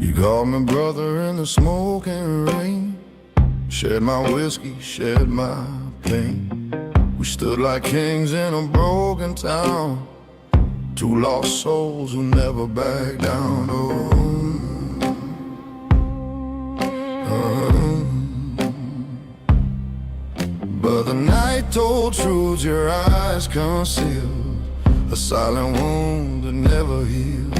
You called me brother in the smoke and rain, shared my whiskey, shared my pain. We stood like kings in a broken town, two lost souls who never back down. But the night told truths your eyes concealed, a silent wound that never healed.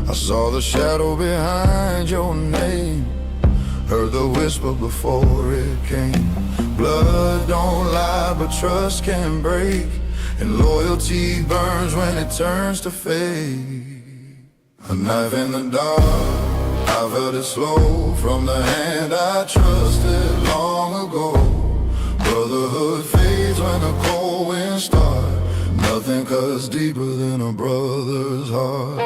I saw the shadow behind your name, heard the whisper before it came. Blood don't lie, but trust can break, and loyalty burns when it turns to fake. A knife in the dark, I've heard it slow from the hand I trusted long ago. Brotherhood fades when the cold winds start. Nothing cuts deeper than a brother's heart.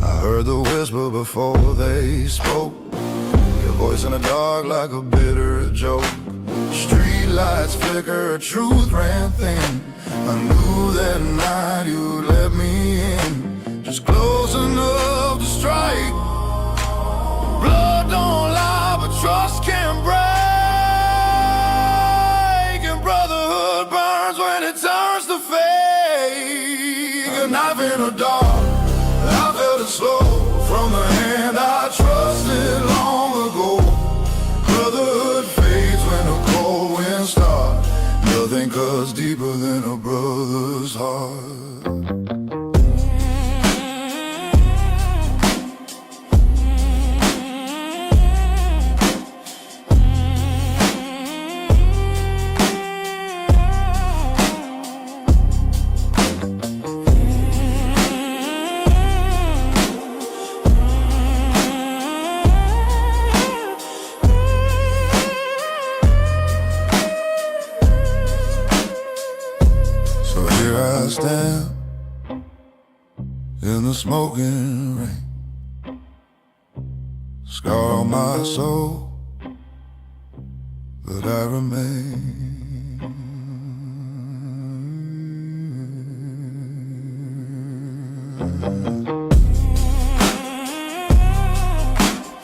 I heard the whisper before they spoke, your voice in the dark like a bitter joke. Street lights flicker, truth ran thin. I knew that night you'd let me in, just close enough to strike. Blood don't lie, but trust can break, and brotherhood burns when it turns to fake. A knife in the dark, I felt it slow from the hand I trusted long ago. Brotherhood fades when the cold winds start. Nothing cuts deeper than a brother's heart. I stand in the smoking rain, scar on my soul, but I remain.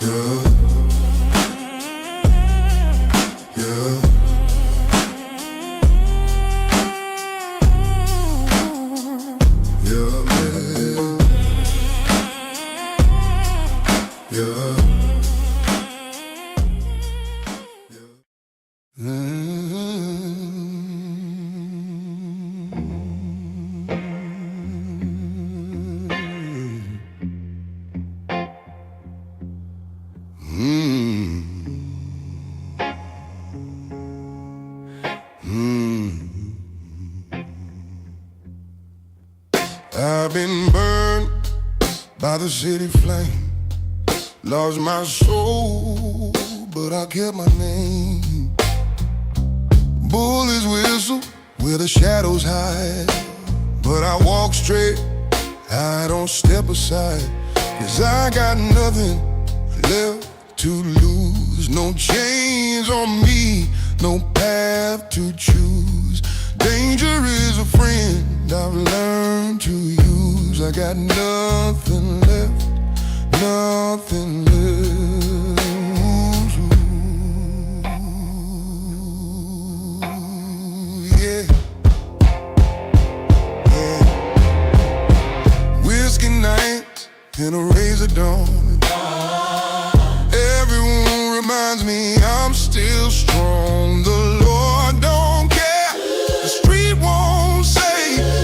Yeah. Yeah. I've been burned by the city flame, lost my soul, but I kept my name. Bullets whistle where the shadows hide, but I walk straight, I don't step aside, 'cause I got nothing left to lose. No chains on me, no path to choose. Danger is a friend I've learned to use. I got nothing left, nothing left. Yeah. Yeah. Whiskey nights and a razor dawn. Everyone reminds me I'm still strong. The Lord don't care, the street won't say.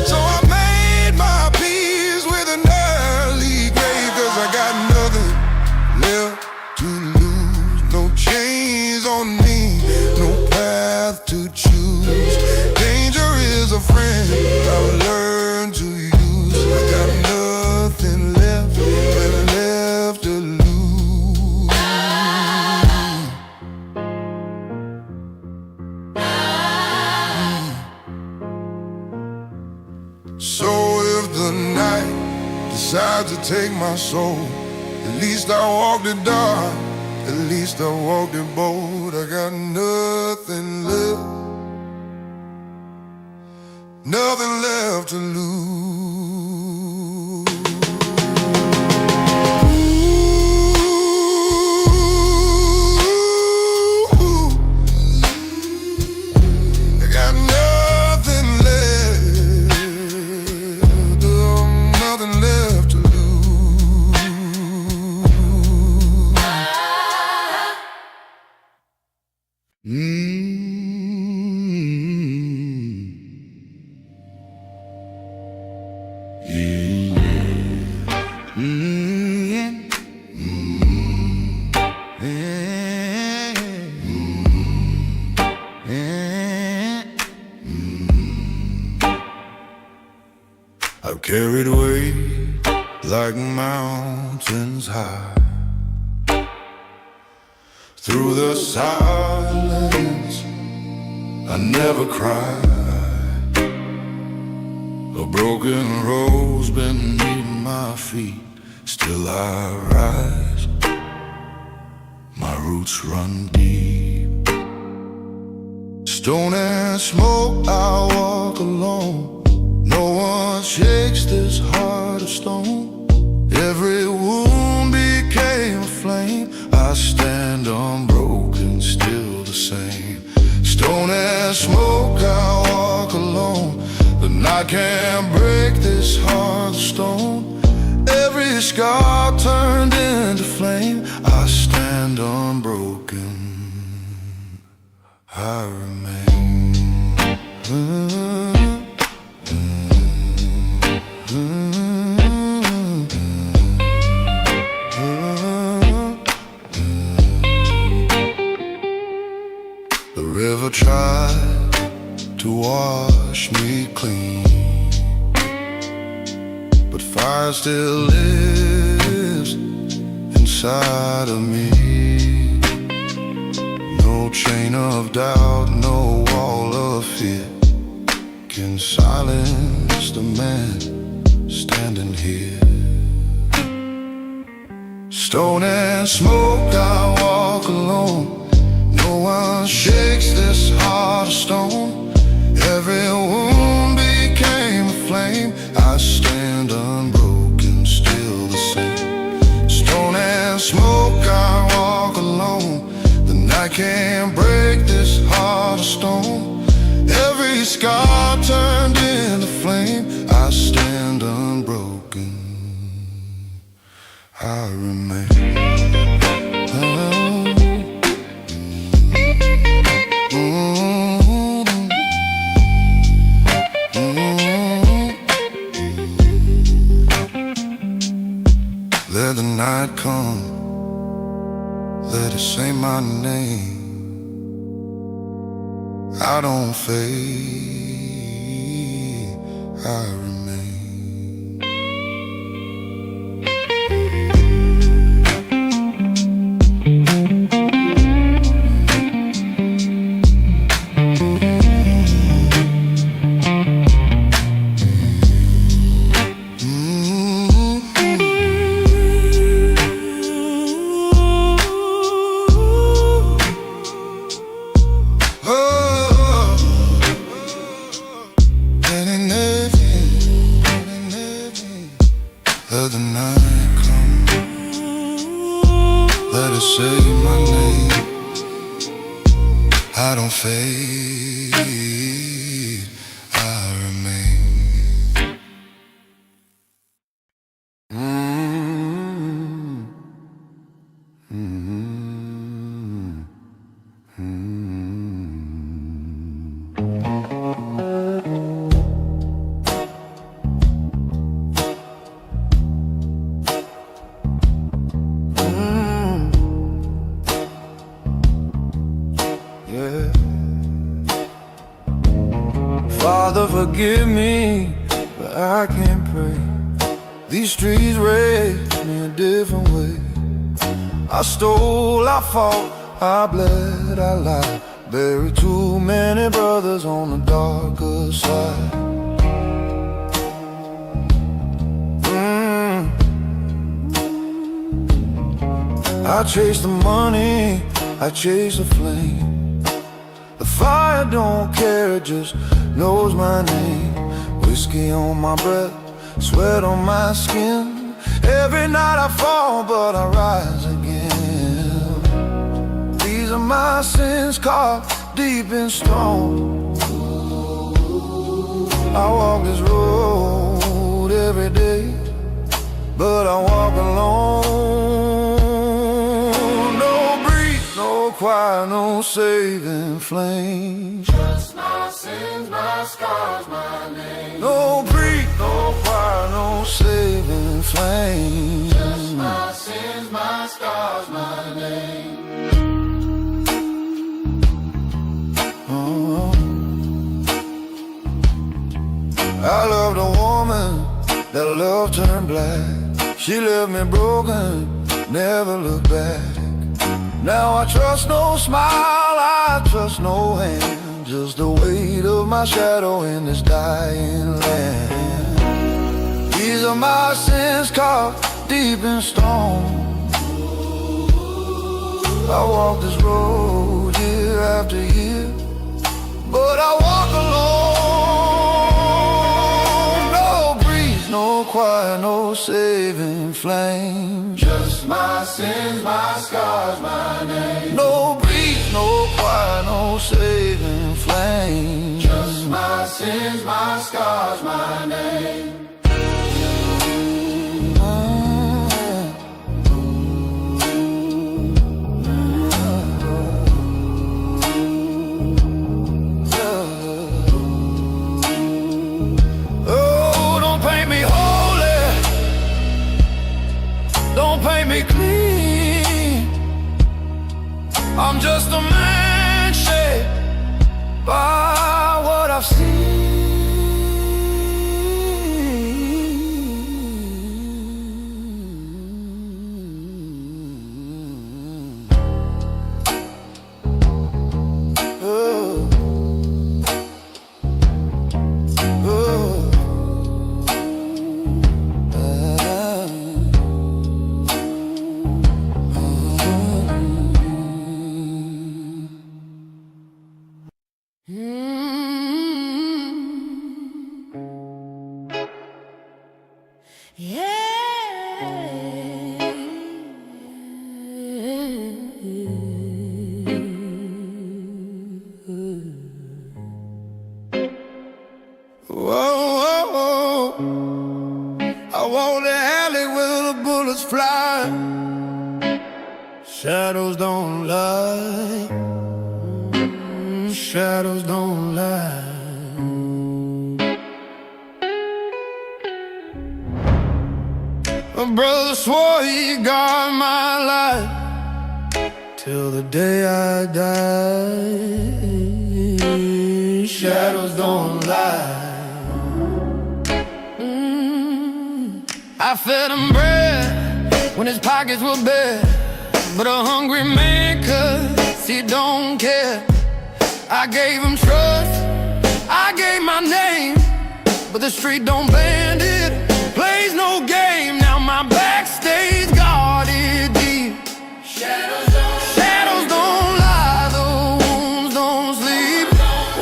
So I made my peace with an early grave, 'cause I got nothing left to lose. No chains on me, no path to choose. Danger is a friend I've learned to use. I got nothing left to lose. So if the night decides to take my soul, at least I walk the dark, at least I walk the bold. I got nothing left, nothing left to lose. Yeah. Yeah. I've carried weight like mountains high, through the silence I never cried. A broken rose beneath my feet, still I rise. My roots run deep. Stone and smoke, I walk alone. No one shakes this heart of stone. Every wound became a flame. I stand unbroken, still the same. Stone and smoke, I walk alone. The night can't break this heart of stone. Every scar turned into flame. I stand unbroken, I remain. The river tried to wash me clean, but fire still lives inside of me. No chain of doubt, no wall of fear can silence the man standing here. Stone and smoke, I walk alone. No one shakes this heart of stone. Every wound became a flame. I stand unbroken, still the same. Stone and smoke, I walk alone. The night can't break this heart of stone. Every scar turned into flame. I stand unbroken, I remain. Let the night come, let it say my name. I don't fade, I remain. Let the night come, let it say my name. I don't fade, I remain. Father, forgive me, but I can't pray. These streets raised me a different way. I stole, I fought, I bled, I lied. Buried too many brothers on the darker side. I chase the money, I chase the flame. The fire don't care, it just knows my name. Whiskey on my breath, sweat on my skin. Every night I fall, but I rise again. These are my sins carved deep in stone. I walk this road every day, but I walk alone. No breeze, no choir, no saving flame. Just my sins, my scars, my name. No breeze, no choir, no flame. Just my sins, my scars, my name. I loved a woman that love turned black. She left me broken, never looked back. Now I trust no smile, I trust no hand, just the weight of my shadow in this dying land. These are my sins carved deep in stone. I walk this road year after year, but I walk alone. No breeze, no choir, no saving flame. Just my sins, my scars, my name. No breeze, no choir, no saving flame. Just my sins, my scars, my name. Don't paint me clean. I'm just a man shaped by what I've seen. Oh. Oh. Whoa, I walk the alley where the bullets fly. Shadows don't lie. Shadows don't lie. My brother swore he'd guard my life till the day I die. Shadows don't lie. I fed him bread when his pockets were bare, but a hungry man, 'cause he don't care. I gave him trust, I gave my name, but the street don't band it, plays no game. Now my back stays guarded deep. Shadows don't lie, the wounds don't sleep.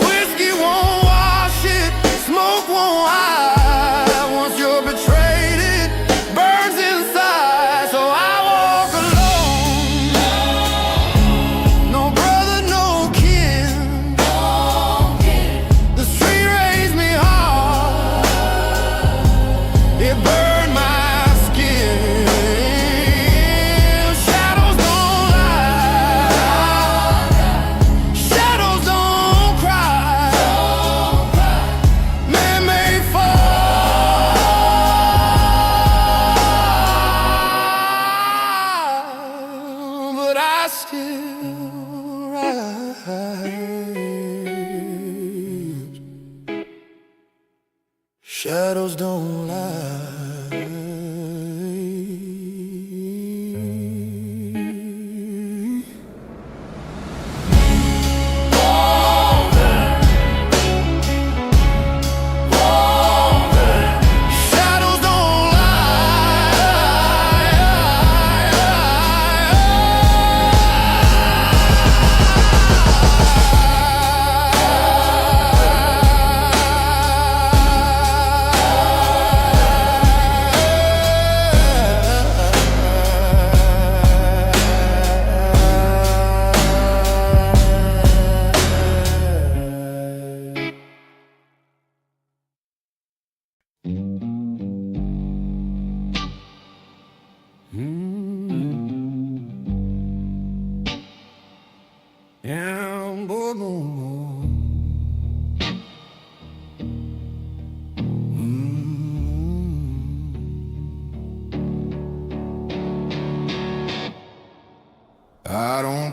Whiskey won't wash it, smoke won't hide. Once you're betrayed, it burns inside. So I walk alone, no brother, no kin. The street raised me hard, it burned my skin. Shadows don't lie, shadows don't cry. Man may fall, but I still rise. Shadows don't lie. Shadows don't lie.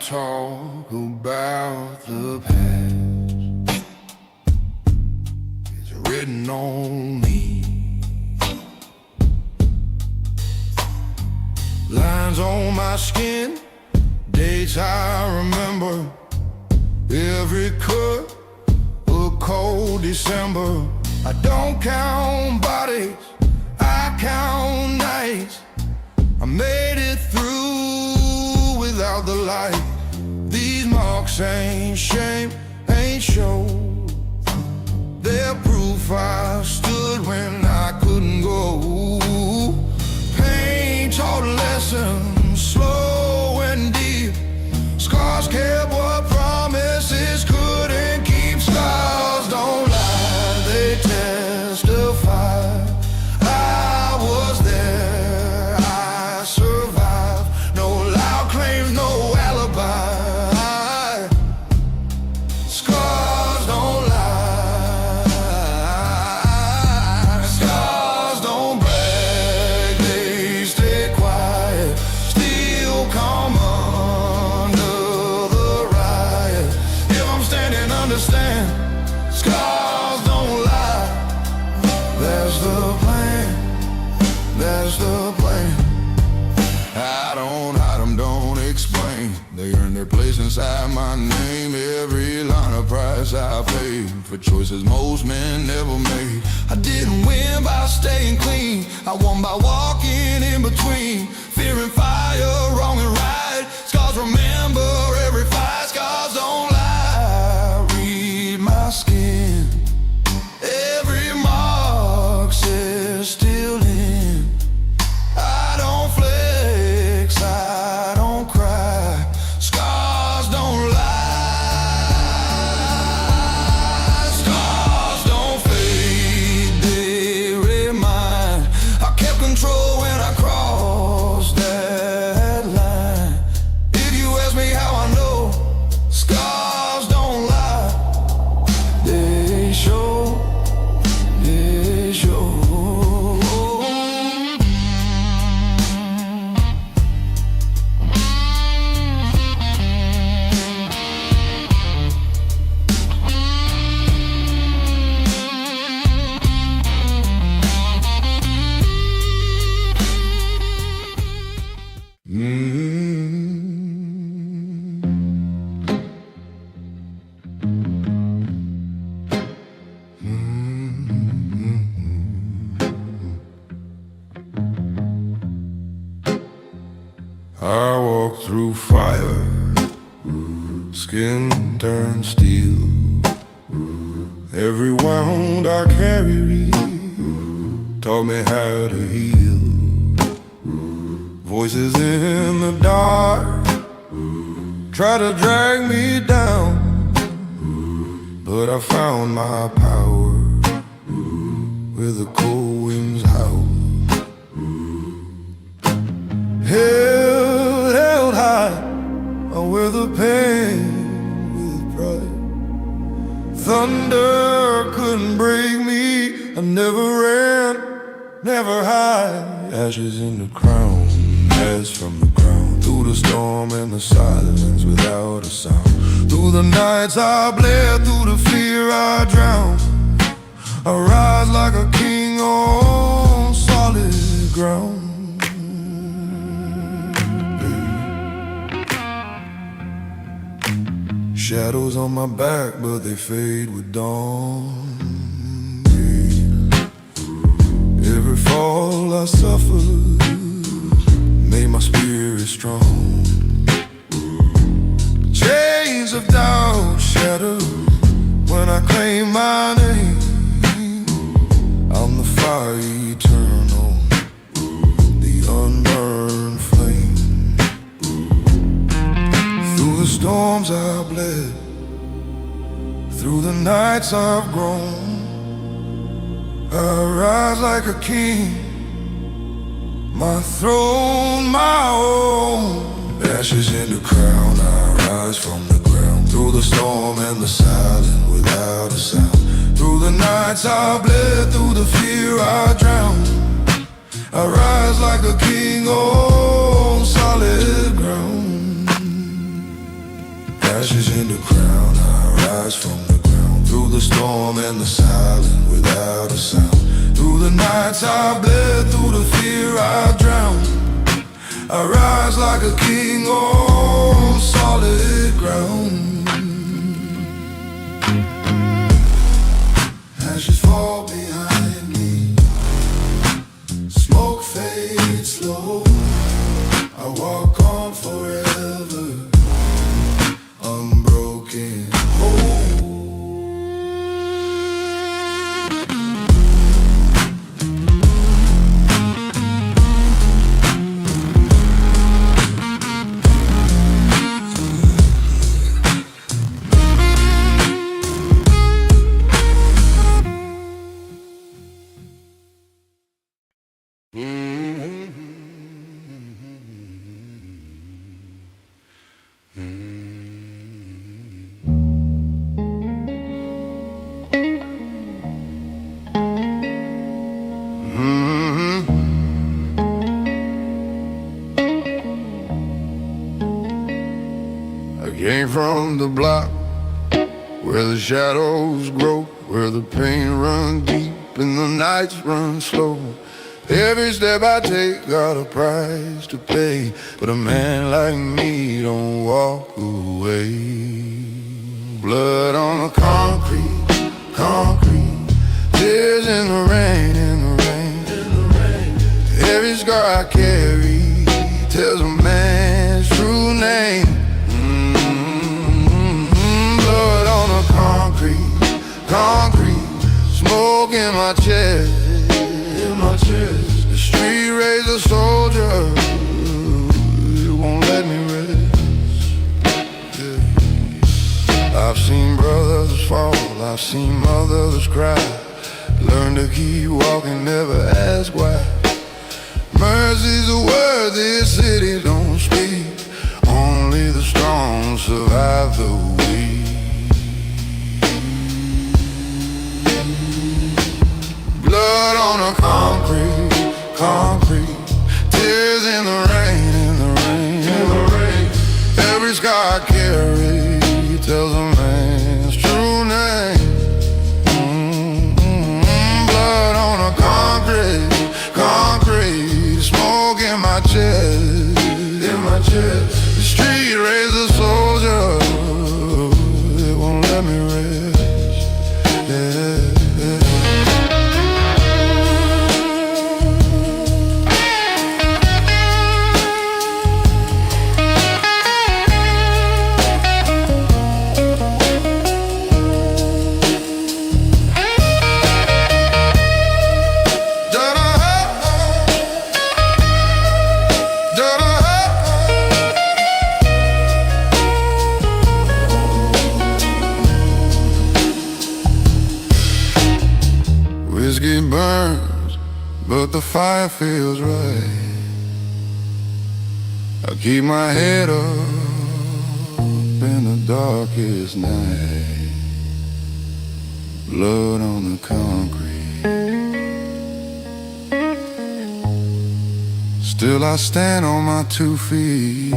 talk about the past, it's written on me. Lines on my skin, dates I remember, every cut a cold December. I don't count bodies, I count nights. I made it through without the light. These marks ain't shame, ain't show. They're proof I stood when I couldn't go. Pain taught lessons, slow and deep. Scars kept what promises couldn't keep. Scars don't lie, they testify. I was there, I survived. No loud claims, no alibi. Scars don't lie. Scars don't brag, they stay quiet. Still come under the riot. If I'm standing, understand. Scars don't lie. That's the plan, that's the plan. I don't hide them, don't explain. They earn their place inside my name. Every line of price I paid for choices most men never made. I didn't win by staying clean, I won by walking in between. Fear and fire, wrong and right. Scars remember every fight. Scars don't lie, read my skin. Every mark says still in. I don't flex, I don't cry. Scars don't lie. Scars don't fade, they remind. I kept control when I crossed that line. If you ask me how I know, scars don't lie. They show, they show. I walk through fire, skin turned steel. Every wound I carry taught me how to heal. Voices in the dark try to drag me down, but I found my power where the cold winds howl. Held high, I wear the pain with pride. Thunder couldn't break me, I never ran, never hide. Ashes in the crown, ash from the ground. Through the storm and the silence without a sound. Through the nights I bled, through the fear I drowned. I rise like a king on solid ground. Shadows on my back, but they fade with dawn. Every fall I suffered made my spirit strong. Chains of doubt shattered when I claim my name. I'm the fire eternal, the unburned flame. Through the storms I bled, through the nights I've grown. I rise like a king, my throne, my own. Ashes in the crown, I rise from the ground. Through the storm and the silence without a sound. Through the nights I bled, through the fear I drowned. I rise like a king on solid ground. Ashes in the crown, I rise from the ground. Through the storm and the silence, without a sound. Through the nights I bled, through the fear I drowned. I rise like a king on solid ground. Ashes fall behind me, smoke fades slow. I walk on forever, unbroken. I came from the block where the shadows grow, where the pain runs deep and the nights run slow. Every step I take got a price to pay, but a man like me don't walk away. Blood on the concrete, concrete, tears in the rain, in the rain, in the rain. Every scar I carry tells a man's true name. Blood on the concrete, concrete, smoke in my chest, in my chest. The street raised a soldier, it won't let me rest. Yeah. I've seen brothers fall, I've seen mothers cry. Learn to keep walking, never ask why. Mercy's a word this city don't speak. Only the strong survive the weak. Blood on the concrete, concrete, tears in the rain, in the rain, in the rain. Every scar I carry tells a man's true name. Blood on the concrete, concrete, smoke in my chest, in my chest. The street raised a soldier, it won't let me rest. Yeah. Whiskey burns, but the fire feels right. I keep my head up in the darkest night. Blood on the concrete, still I stand on my 2 feet.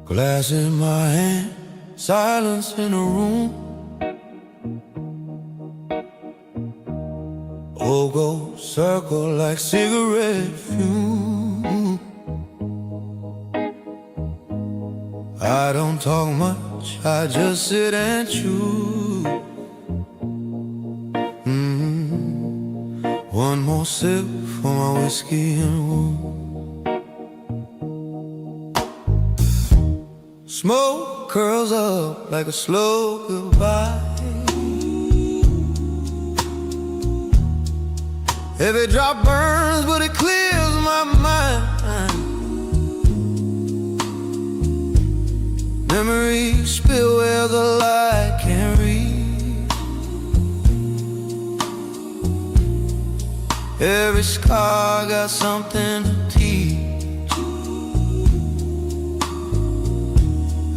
Glass in my hand, silence in the room. All go circle like cigarette fume. I don't talk much, I just sit and chew. One more sip for my whiskey and room. Smoke curls up like a slow goodbye. Every drop burns, but it clears my mind. Memories spill where the light can't reach. Every scar got something to teach.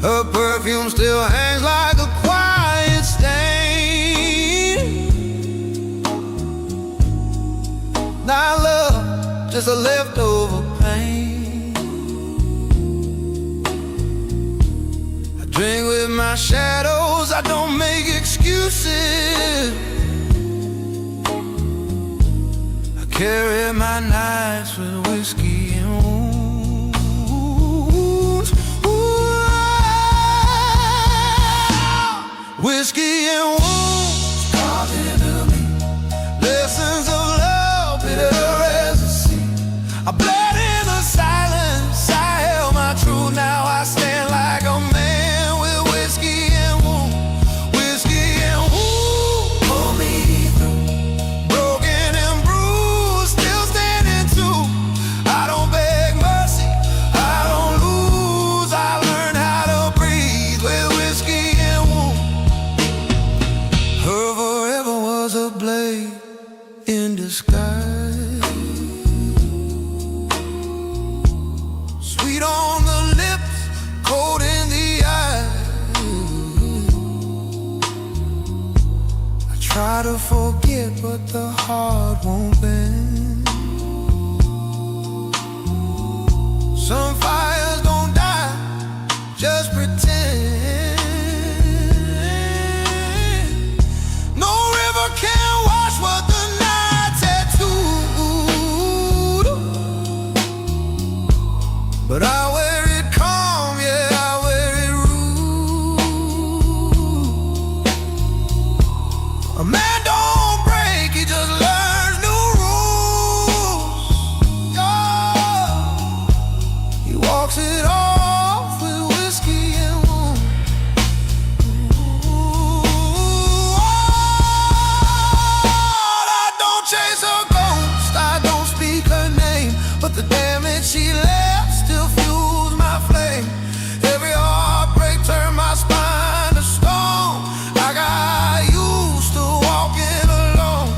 Her perfume still hangs like a quiet stain. Not love, just a leftover pain. I drink with my shadows, I don't make excuses. I carry my nights with whiskey and wounds. Whiskey and wounds carved into me. Lessons of love, bitter as the sea. I bled in the silence, I held my truth. Now I stand like a man with whiskey and wounds. Whiskey and wounds pull me through. Broken and bruised, still standing too. I don't beg mercy, I don't lose. I learned how to breathe with whiskey and wounds. Her forever was a blade in disguise. Sweet on the lips, cold in the eyes. I try to forget, but the heart won't bend. Some fires don't die, just pretend. No river can wash what the night tattooed. But I wear it calm, yeah, I wear it rude. A man don't break, he just learns new rules. Yeah. He walks it off with whiskey and wounds. I don't chase a ghost, I don't speak her name, but the damage she left still fuels my flame. Every heartbreak turned my spine to stone. I got used to walking alone.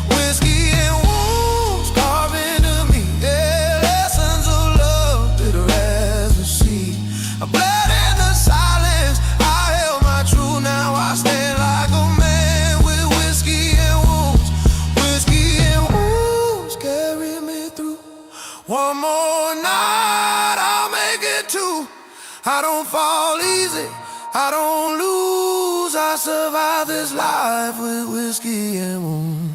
Whiskey and wounds carved into me. Yeah, lessons of love, bitter as the sea. I bled in the silence, I held my truth. Now I stand like a man with whiskey and wounds. Whiskey and wounds carry me through. One more night, I'll make it two. I don't fall easy, I don't lose. I survive this life with whiskey and wounds.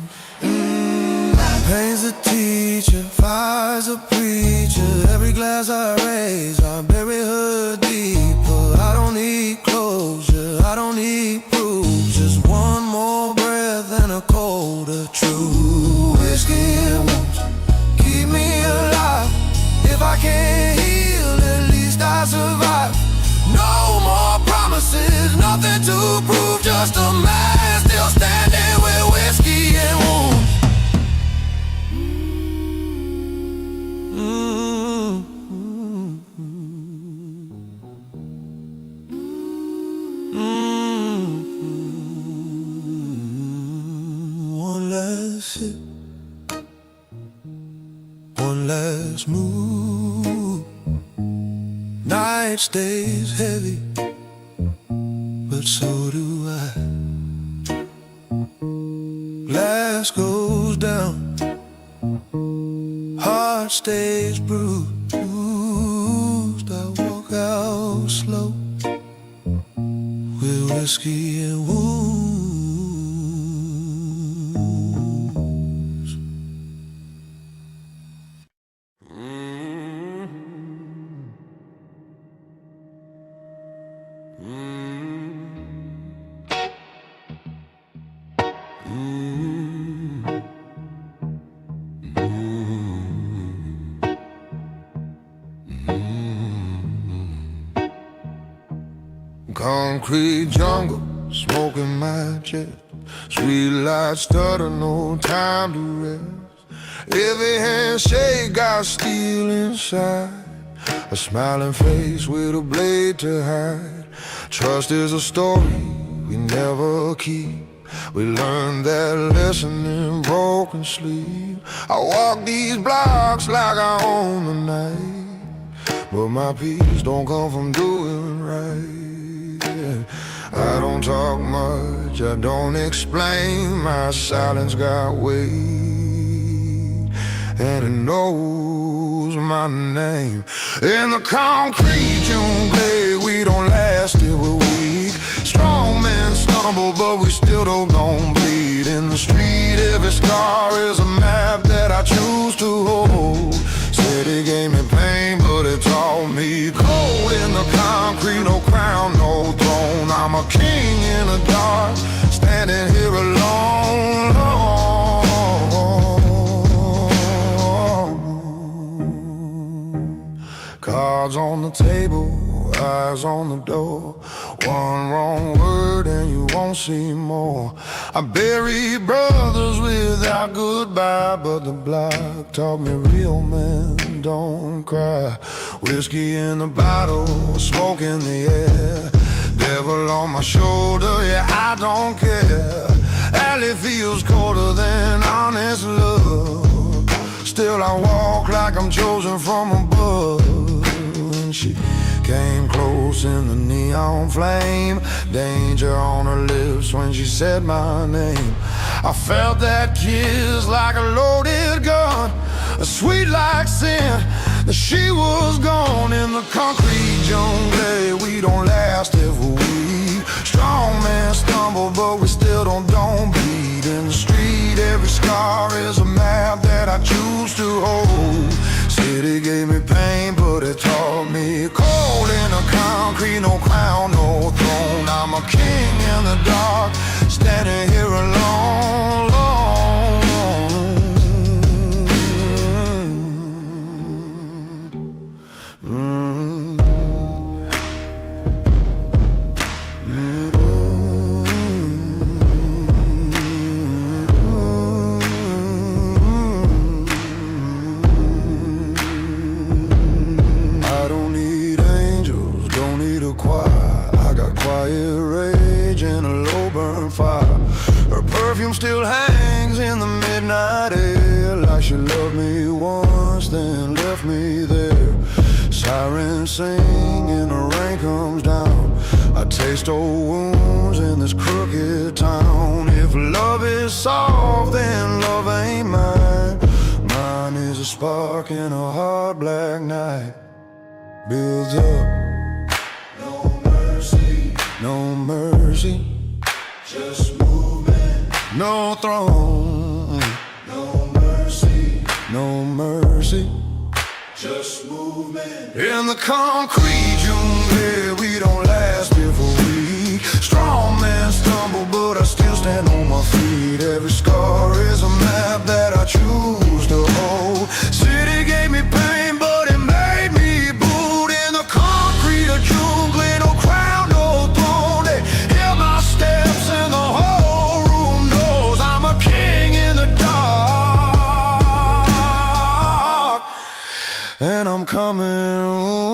Pain's a teacher, fire's a preacher. Every glass I raise, I bury her deeper. I don't need closure, I don't need proof. Just one more breath and a colder truth. Whiskey and wounds keep me alive. If I can't heal, at least I survive. No more promises, nothing to prove. Just a man still standing with whiskey and wounds. One last sip, one last move. Night stays heavy, but so do I. Glass goes down, heart stays bruised. I walk out slow with whiskey and wounds. Concrete jungle, smoking my chest. Street lights stutter, no time to rest. Every handshake got steel inside. A smiling face with a blade to hide. Trust is a story we never keep. We learned that lesson in broken sleep. I walk these blocks like I own the night, but my peace don't come from doing right. I don't talk much, I don't explain. My silence got weight, and it knows my name. In the concrete jungle, we don't last till we're weak. Strong men stumble, but we still don't bleed. In the street, every scar is a map that I choose to hold. Said it gave me pain, but it taught me cold. In the concrete, no crown, no throne. I'm a king in the dark, standing here alone. Cards on the table, eyes on the door. One wrong word and you won't see more. I buried brothers without goodbye, but the block taught me real men don't cry. Whiskey in the bottle, smoke in the air. Devil on my shoulder, yeah, I don't care. Alley feels colder than honest love. Still I walk like I'm chosen from above. And she came close in the neon flame, danger on her lips when she said my name. I felt that kiss like a loaded gun, a sweet like sin, that she was gone. In the concrete jungle, we don't last if we're weak. Strong men stumble, but we still don't bleed. In the street, every scar is a map that I choose to hold. City gave me pain, but it taught me cold. In the concrete, no crown, no throne. I'm a king in the dark, standing here alone. Quiet rage and a low burn fire. Her perfume still hangs in the midnight air, like she loved me once, then left me there. Sirens sing and the rain comes down. I taste old wounds in this crooked town. If love is soft, then love ain't mine. Mine is a spark in a hard black night. Builds up, no mercy, just movement. No throne, no mercy, no mercy, just movement. In the concrete jungle, we don't last if we're weak. Strong men stumble, but I still stand on my feet. Every scar is a map that I choose to hold. City gave me pain, but it made me bold. In the concrete jungle, no crown, no throne. They hear my steps and the whole room knows I'm a king in the dark, and I'm coming home.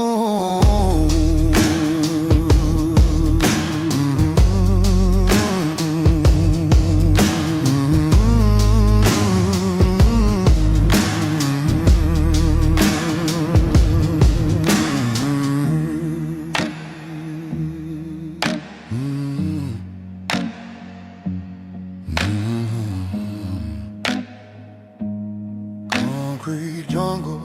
Concrete jungle.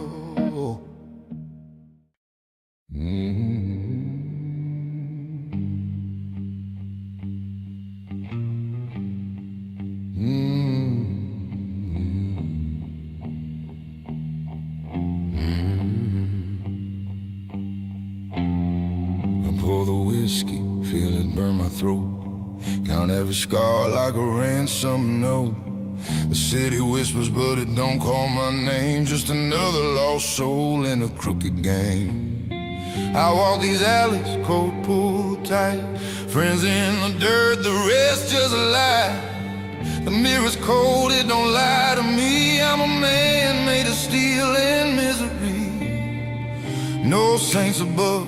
I pour the whiskey, feel it burn my throat. Count every scar like a ransom note. The city whispers, but it don't call my name. Just another lost soul in a crooked game. I walk these alleys, coat pulled tight. Friends in the dirt, the rest just a lie. The mirror's cold, it don't lie to me. I'm a man made of steel and misery. No saints above,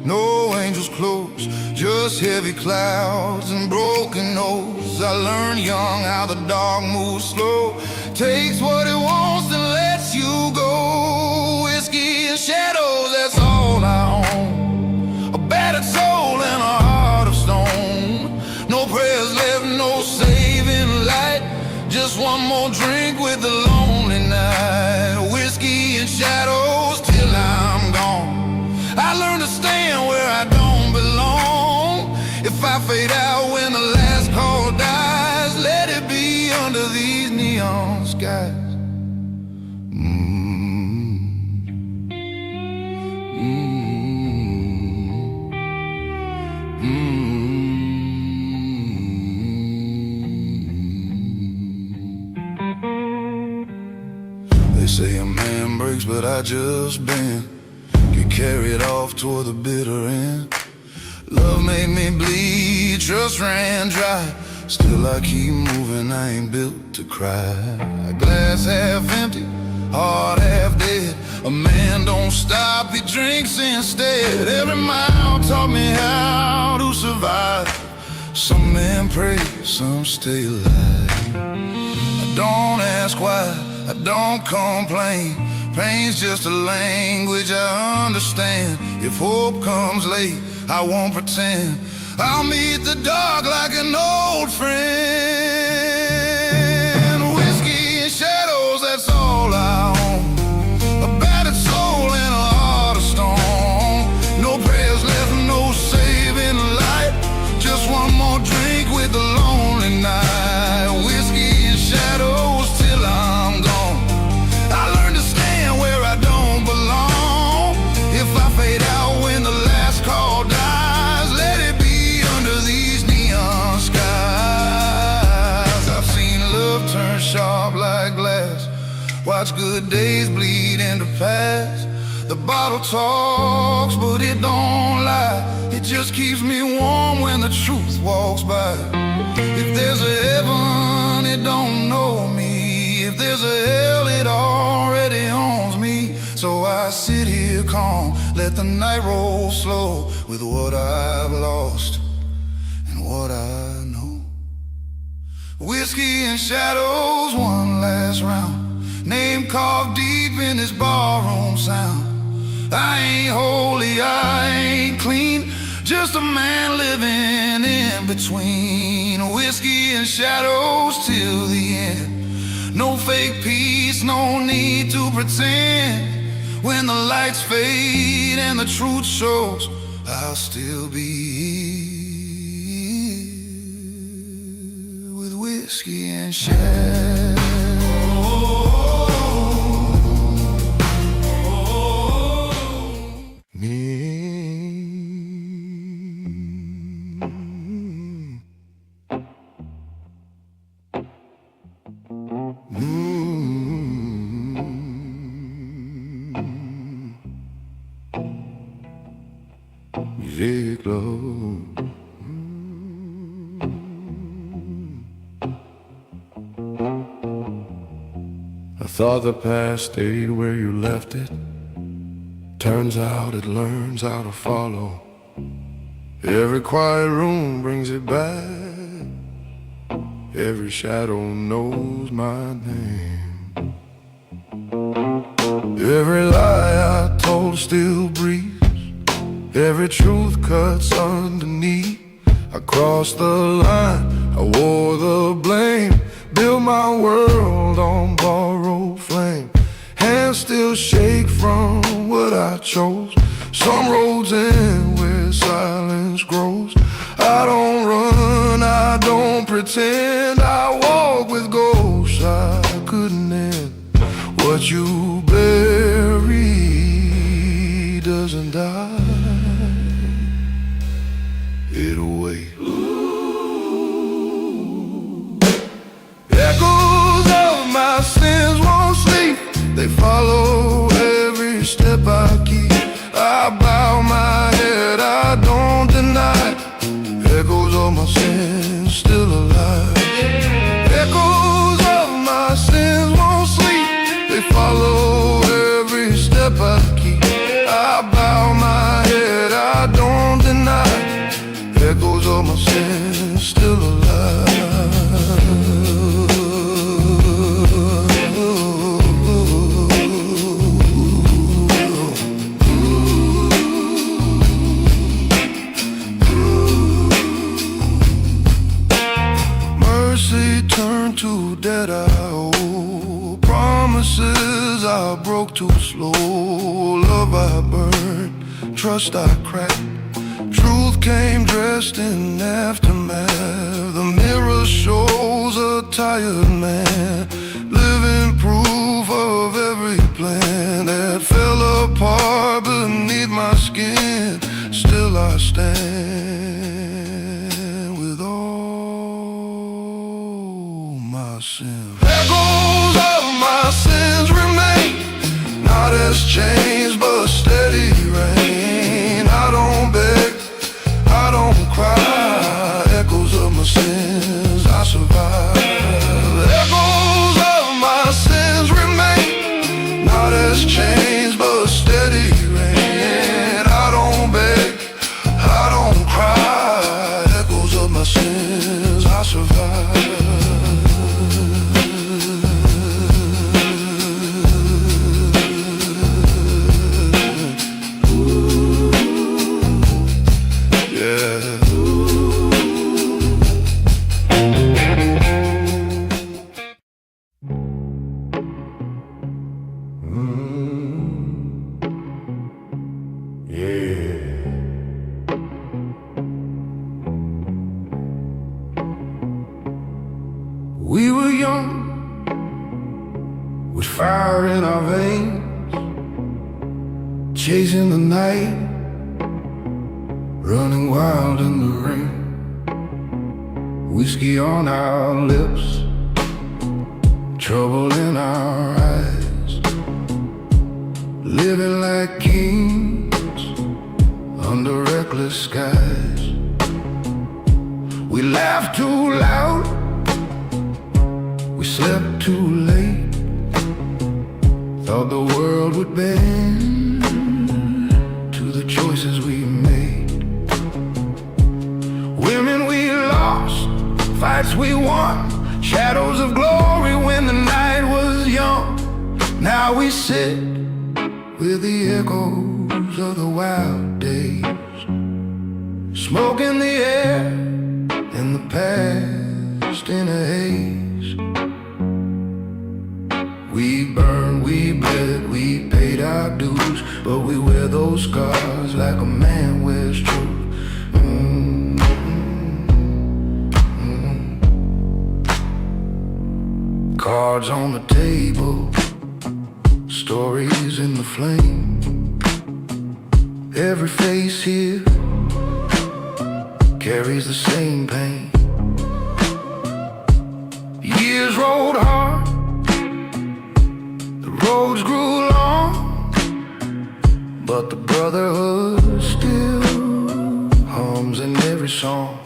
no angels close, just heavy clouds and broken nose. I learned young how the dog moves slow, takes what it wants and lets you go. Whiskey and shadows, that's all I own. A battered soul and a heart of stone. No prayers left, no saving light. Just one more drink with the lonely night. Whiskey and shadows till I'm gone. I learned to stand where I don't belong. If I fade out when the last call dies, let it be under these neon skies. They say a man breaks, but I just been get carried off toward the bitter end. Love made me bleed, trust ran dry. Still I keep moving, I ain't built to cry. Glass half empty, heart half dead. A man don't stop, he drinks instead. Every mile taught me how to survive. Some men pray, some stay alive. I don't ask why, I don't complain. Pain's just a language I understand. If hope comes late, I won't pretend. I'll meet the dark like an old friend. Whiskey and shadows, that's all I own. A battered soul and a heart of stone. No prayers left, no saving light. Just one more drink with the lonely night. Whiskey and shadows till I'm gone. I learned to stand where I don't belong. If I fade out when the last call dies, let it be under these neon skies. I've seen love turn sharp like glass, watch good days bleed into past. The bottle talks, but it don't lie. It just keeps me warm when the truth walks by. If there's a heaven, it don't know me. If there's a hell, it already owns me. So I sit here calm, let the night roll slow, with what I've lost and what I know. Whiskey and shadows, one last round. Name carved deep in this barroom sound. I ain't holy, I ain't clean, just a man living in between. Whiskey and shadows till the end. No fake peace, no need to pretend. When the lights fade and the truth shows, I'll still be here with whiskey and shadows. I thought the past stayed where you left it. Turns out it learns how to follow. Every quiet room brings it back. Every shadow knows my name. Every lie I told still breathes. Every truth cuts underneath. I crossed the line, I wore the blame. Built my world on borrowed flame. Hands still shake from what I chose. Some roads end where silence grows. I don't run, I don't pretend. I walk with ghosts I couldn't end. What you bury doesn't die, it'll wait. Echoes of my sins won't sleep. They follow every step I keep. I bow my head, I don't deny. Echoes of my sins still alive. Echoes of my sins won't sleep. They follow every step I keep. I bow my head, I don't echoes of my sins still Mercy turned to debt I owe, promises I broke too slow, love I burned, trust I cracked, truth came dressed in aftermath. The mirror shows a tired man, living proof of every plan that fell apart beneath my skin. Still I stand with all my sins. Echoes of my sins remain, not as chains but steady rain. I don't beg, I don't cry. Echoes of my sins, I survive. Echoes of my sins remain, not as chains but steady rain. I don't beg, I don't cry. Echoes of my sins, I survive. We were young, with fire in our veins, chasing the night, running wild in the rain. Whiskey on our lips, trouble in our eyes, living like kings under reckless skies. We laughed too loud, we slept too late, thought the world would bend to the choices we made. Women we lost, fights we won, shadows of glory when the night was young. Now we sit with the echoes of the wild days, smoke in the air and the past in a haze. We burned, we bled, we paid our dues, but we wear those scars like a man wears truth. Cards on the table, stories in the flame. Every face here carries the same pain. Years rolled hard, the roads grew long, but the brotherhood still hums in every song.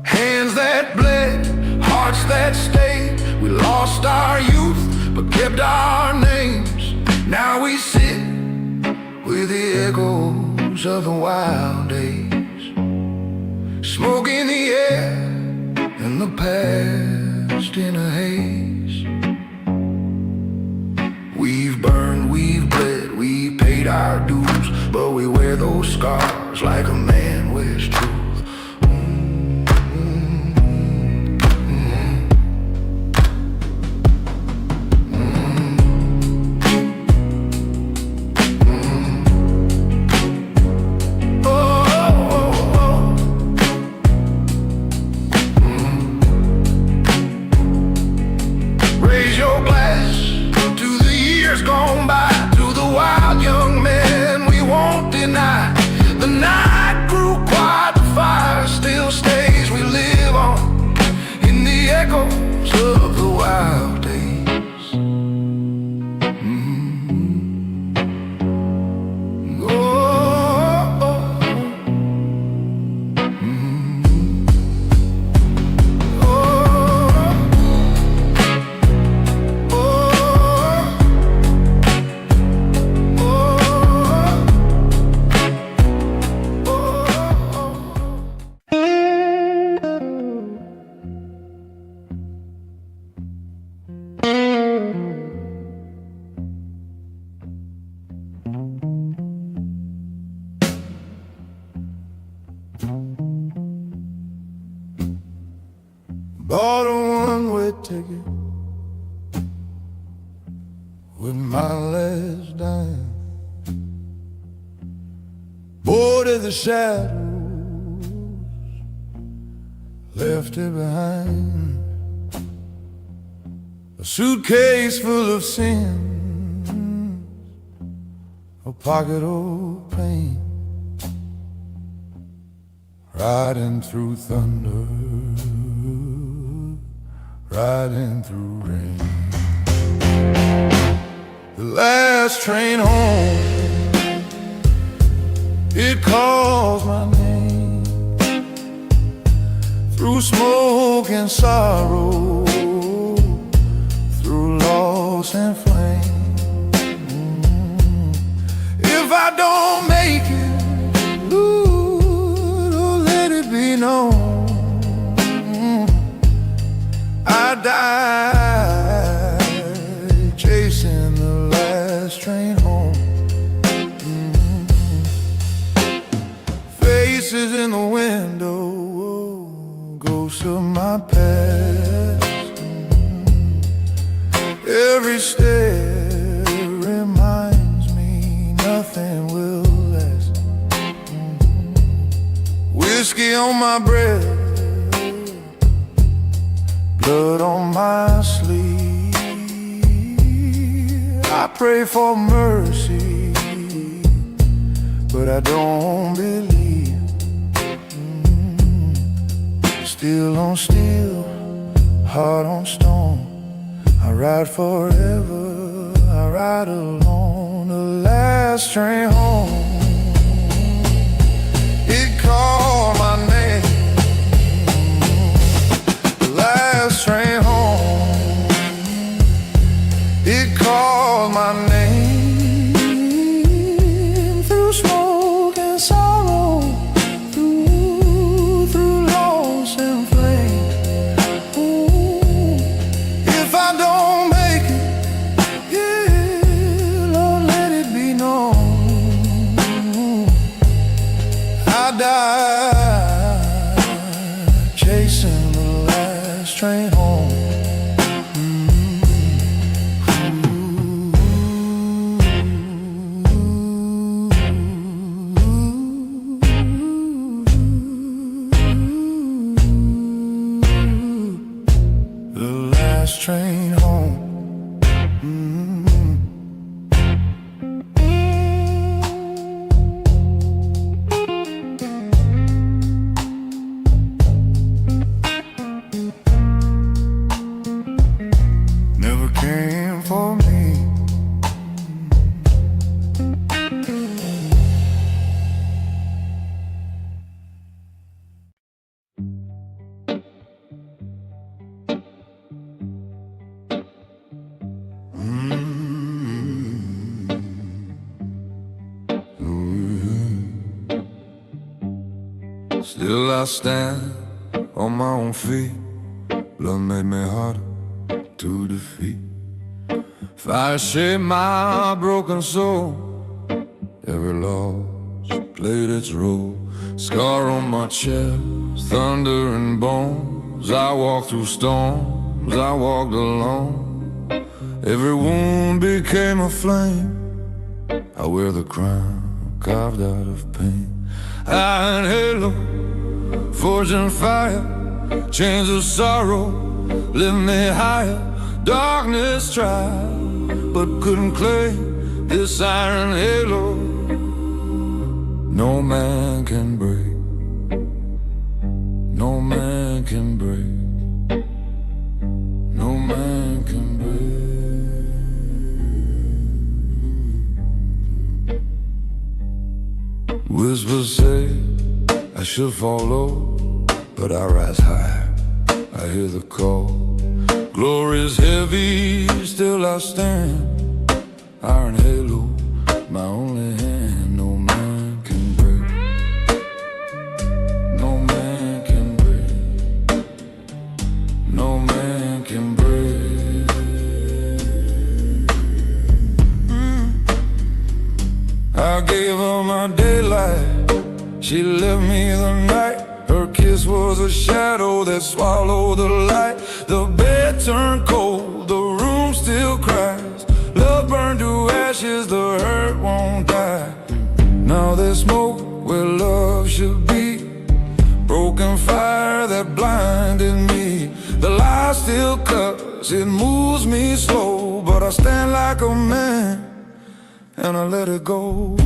Hands that bled, hearts that stayed. We lost our youth, but kept our names. Now we sit with the echoes of the wild days, smoke in the air and the past in a haze. We've burned, we've bled, we paid our dues, but we wear those scars like a man wears truth. Raise your glass to the years gone by, to the wild young men we won't deny. The night Bought a one-way ticket with my last dime. Boarded the shadows, left it behind. A suitcase full of sins, a pocket of pain. Riding through thunder, riding through rain. The last train home, it calls my name. Through smoke and sorrow, through loss and flame. If I don't make it, Lord, oh, let it be known I died chasing the last train home. Faces in the window, ghosts of my past. Every stare reminds me nothing will last. Whiskey on my breath, blood on my sleeve. I pray for mercy, but I don't believe. Steel on steel, heart on stone. I ride forever, I ride alone. The last train home, it called my name. The last train home, it called my name. Through smoke and sorrow, through loss and flame. If I don't make it, yeah, Lord, let it be known I died chasing the last train home. The last train home. Never came for me. Still I stand on my own feet. Love made me harder to defeat. Fire shaped my broken soul. Every loss played its role. Scar on my chest, thunder and bones. I walked through storms, I walked alone. Every wound became a flame. I wear the crown carved out of pain. Iron halo, forged in fire. Chains of sorrow lift me higher. Darkness tried, but couldn't claim this iron halo. No man can break, no man can break, no man can break. Whispers say I should fall low, but I rise higher, I hear the call. Glory is heavy, still I stand. Iron halo, my only hand. No man can break, no man can break, no man can break. I gave her my daylight, she left me the night Her kiss was a shadow that swallowed the light. The bed turned cold, the room still cries. Love burned to ashes, the hurt won't die. Now there's smoke where love should be. Broken fire that blinded me. The light still cuts, it moves me slow, but I stand like a man and I let it go.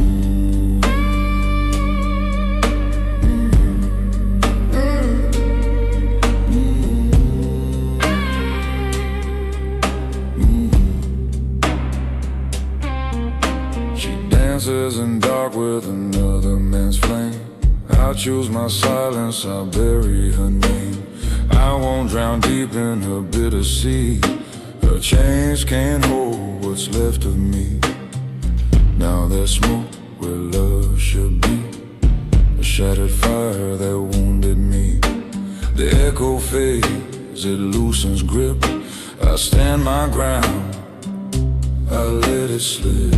She dances in dark with another man's flame. I choose my silence, I'll bury her name. I won't drown deep in her bitter sea. Her chains can't hold what's left of me. Now there's smoke where love should be. A shattered fire that wounded me. The echo fades, it loosens grip. I stand my ground, I let it slip.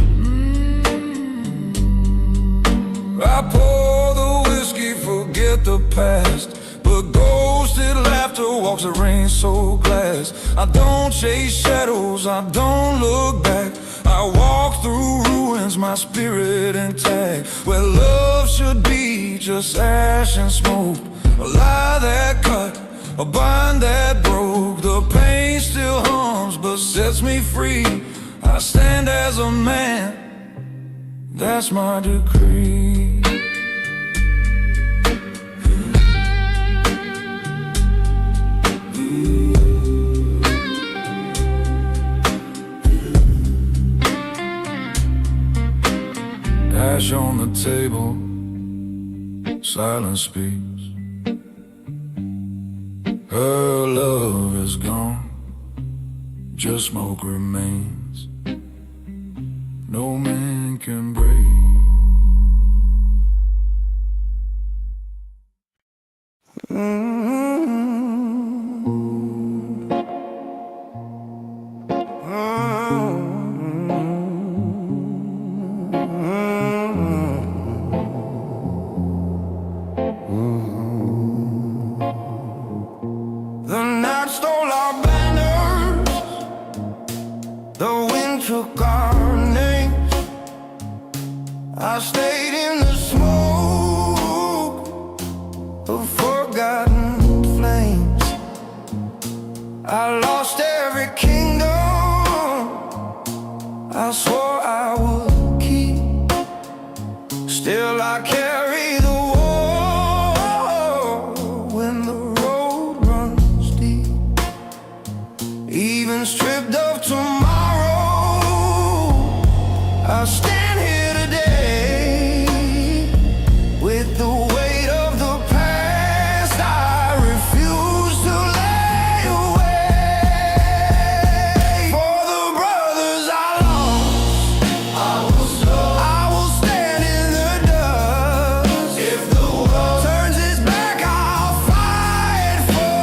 I pour the whiskey, forget the past, but ghosted laughter walks the rain-soaked glass. I don't chase shadows, I don't look back. I walk through ruins, my spirit intact. Where love should be, just ash and smoke. A lie that cut, a bind that broke. The pain still hums, but sets me free. I stand as a man, that's my decree. Ash on the table, silence speaks. Her love is gone, just smoke remains. No man can break. The night stole our banners, the wind took our names. I stayed in the smoke of forgotten flames. I lost every kingdom I swore I would keep. Still I carry the war when the road runs deep. Even stripped of tomorrow, I stand here today with the weight of the past I refuse to lay away. For the brothers I lost, I will stand in the dust. If the world turns its back, I'll fight for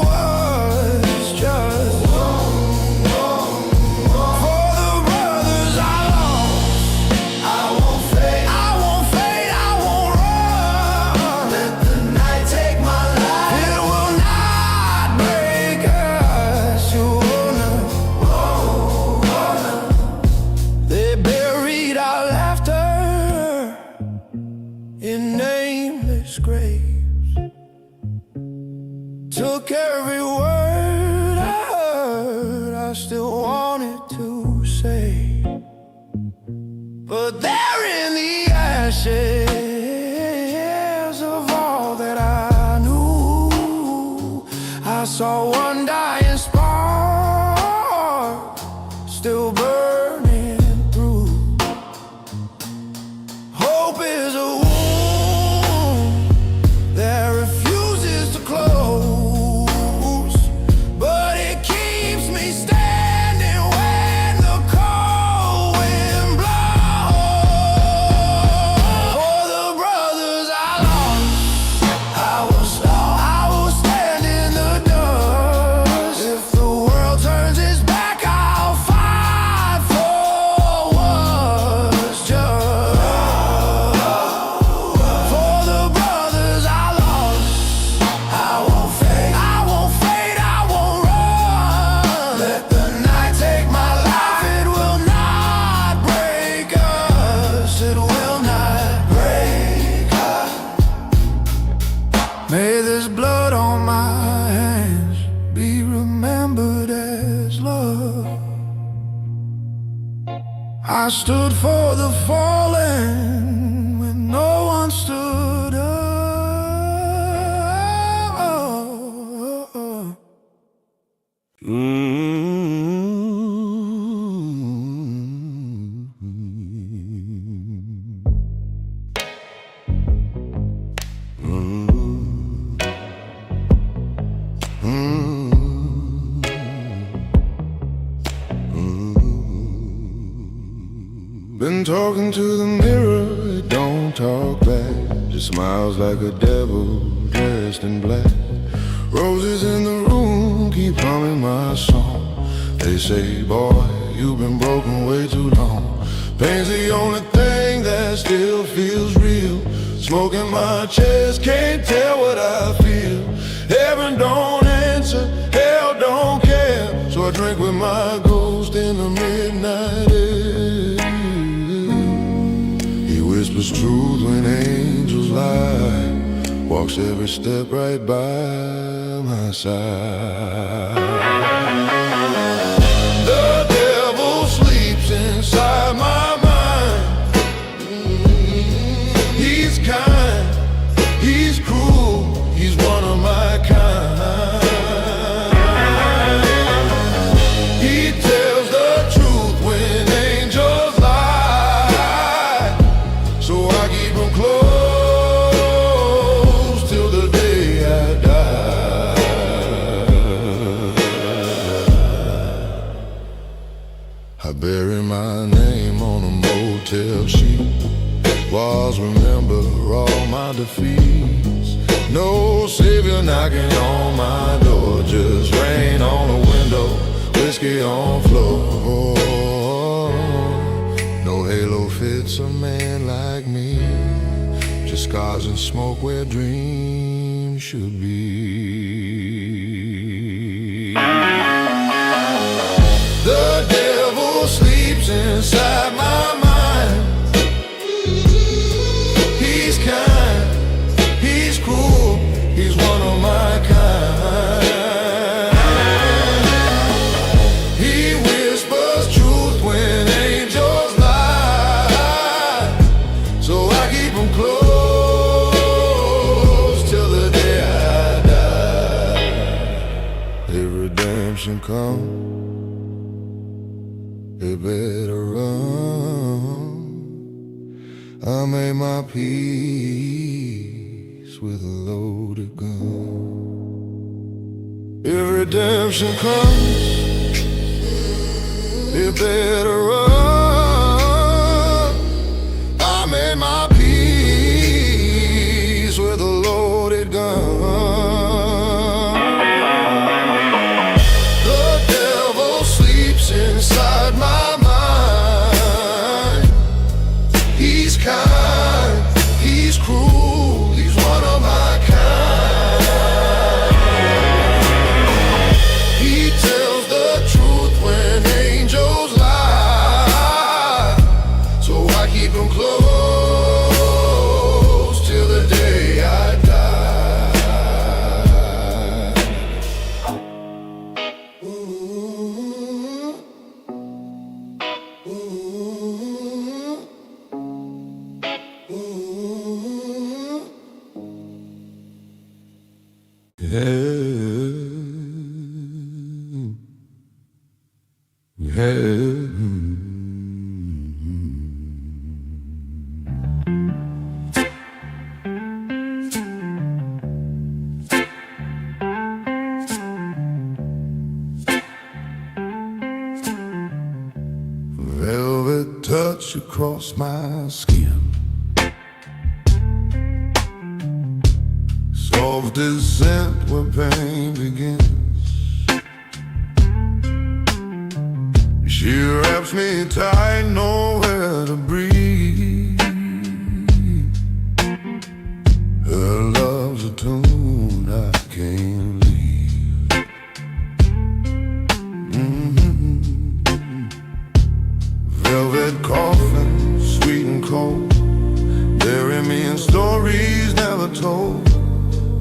what's just. For the brothers I lost, I won't fade, I won't run. Let the night take my life, it will not break us. They buried our laughter in nameless graves. Took every word I heard, I still wanted to say. But there in the ashes of all that I knew, I saw one dying spark still burning through. Hope is a wound that refuses to close, but it keeps me standing when the cold wind blows. For the brothers I lost, I will stand in the dust. May this blood on my hands be remembered as love. I stood for the fallen when no one stood up. Been talking to the mirror, it don't talk back. Just smiles like a devil dressed in black. Roses in the room keep humming my song. They say, boy, you've been broken way too long. Pain's the only thing that still feels real. Smoke in my chest, can't tell what I feel. Heaven don't answer, hell don't care. So I drink with my ghost in the midnight air. He whispers truth when angels lie. Walks every step right by my side. The devil sleeps inside my mind. He's kind, he's cruel, he's one of my kind. He tells the truth when angels lie. So I keep him close till the day I die. I bury my name on a motel sheet. Walls remember all my defeats. No savior knocking on my door. Just rain on the window, whiskey on floor. No halo fits a man like me. Just scars and smoke where dreams should be. The devil sleeps inside my mind. He's kind, he's cruel, he's one of my kind. He whispers truth when angels lie. So I keep him close till the day I die. If redemption comes, you better run. I made my peace with a loaded gun. If redemption comes, you better run. I made my peace with a loaded gun. The devil sleeps inside my mind. He's kind, he's cruel, he's one of my kind. He tells the truth when angels lie. So I keep him close till the day I die. Ooh, ooh. Velvet touch across my skin, soft descent where pain begins. She wraps me tight, nowhere to breathe. Her love's a tune I can't leave. Velvet coffin, sweet and cold, bury me in stories never told.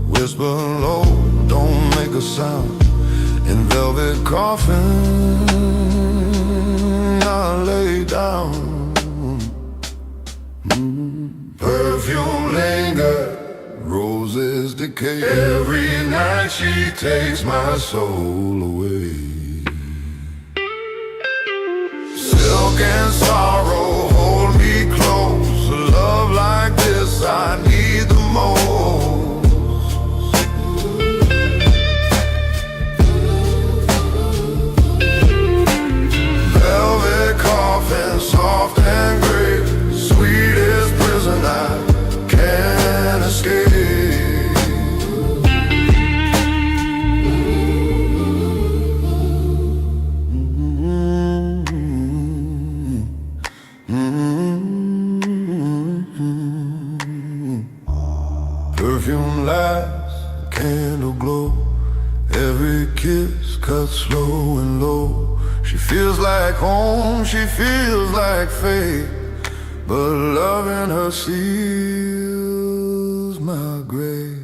Whisper low, don't make a sound. In velvet coffin, I lay down. Perfume linger, roses decay. Every night she takes my soul away. Silk and sorrow hold me close. A love like this I need the most. Velvet coffin, soft and gray, sweetest prison I can't escape. Perfume lights, candle glow. Every kiss cuts slow and low. She feels like home, she feels like fate, but love in her seals my grave.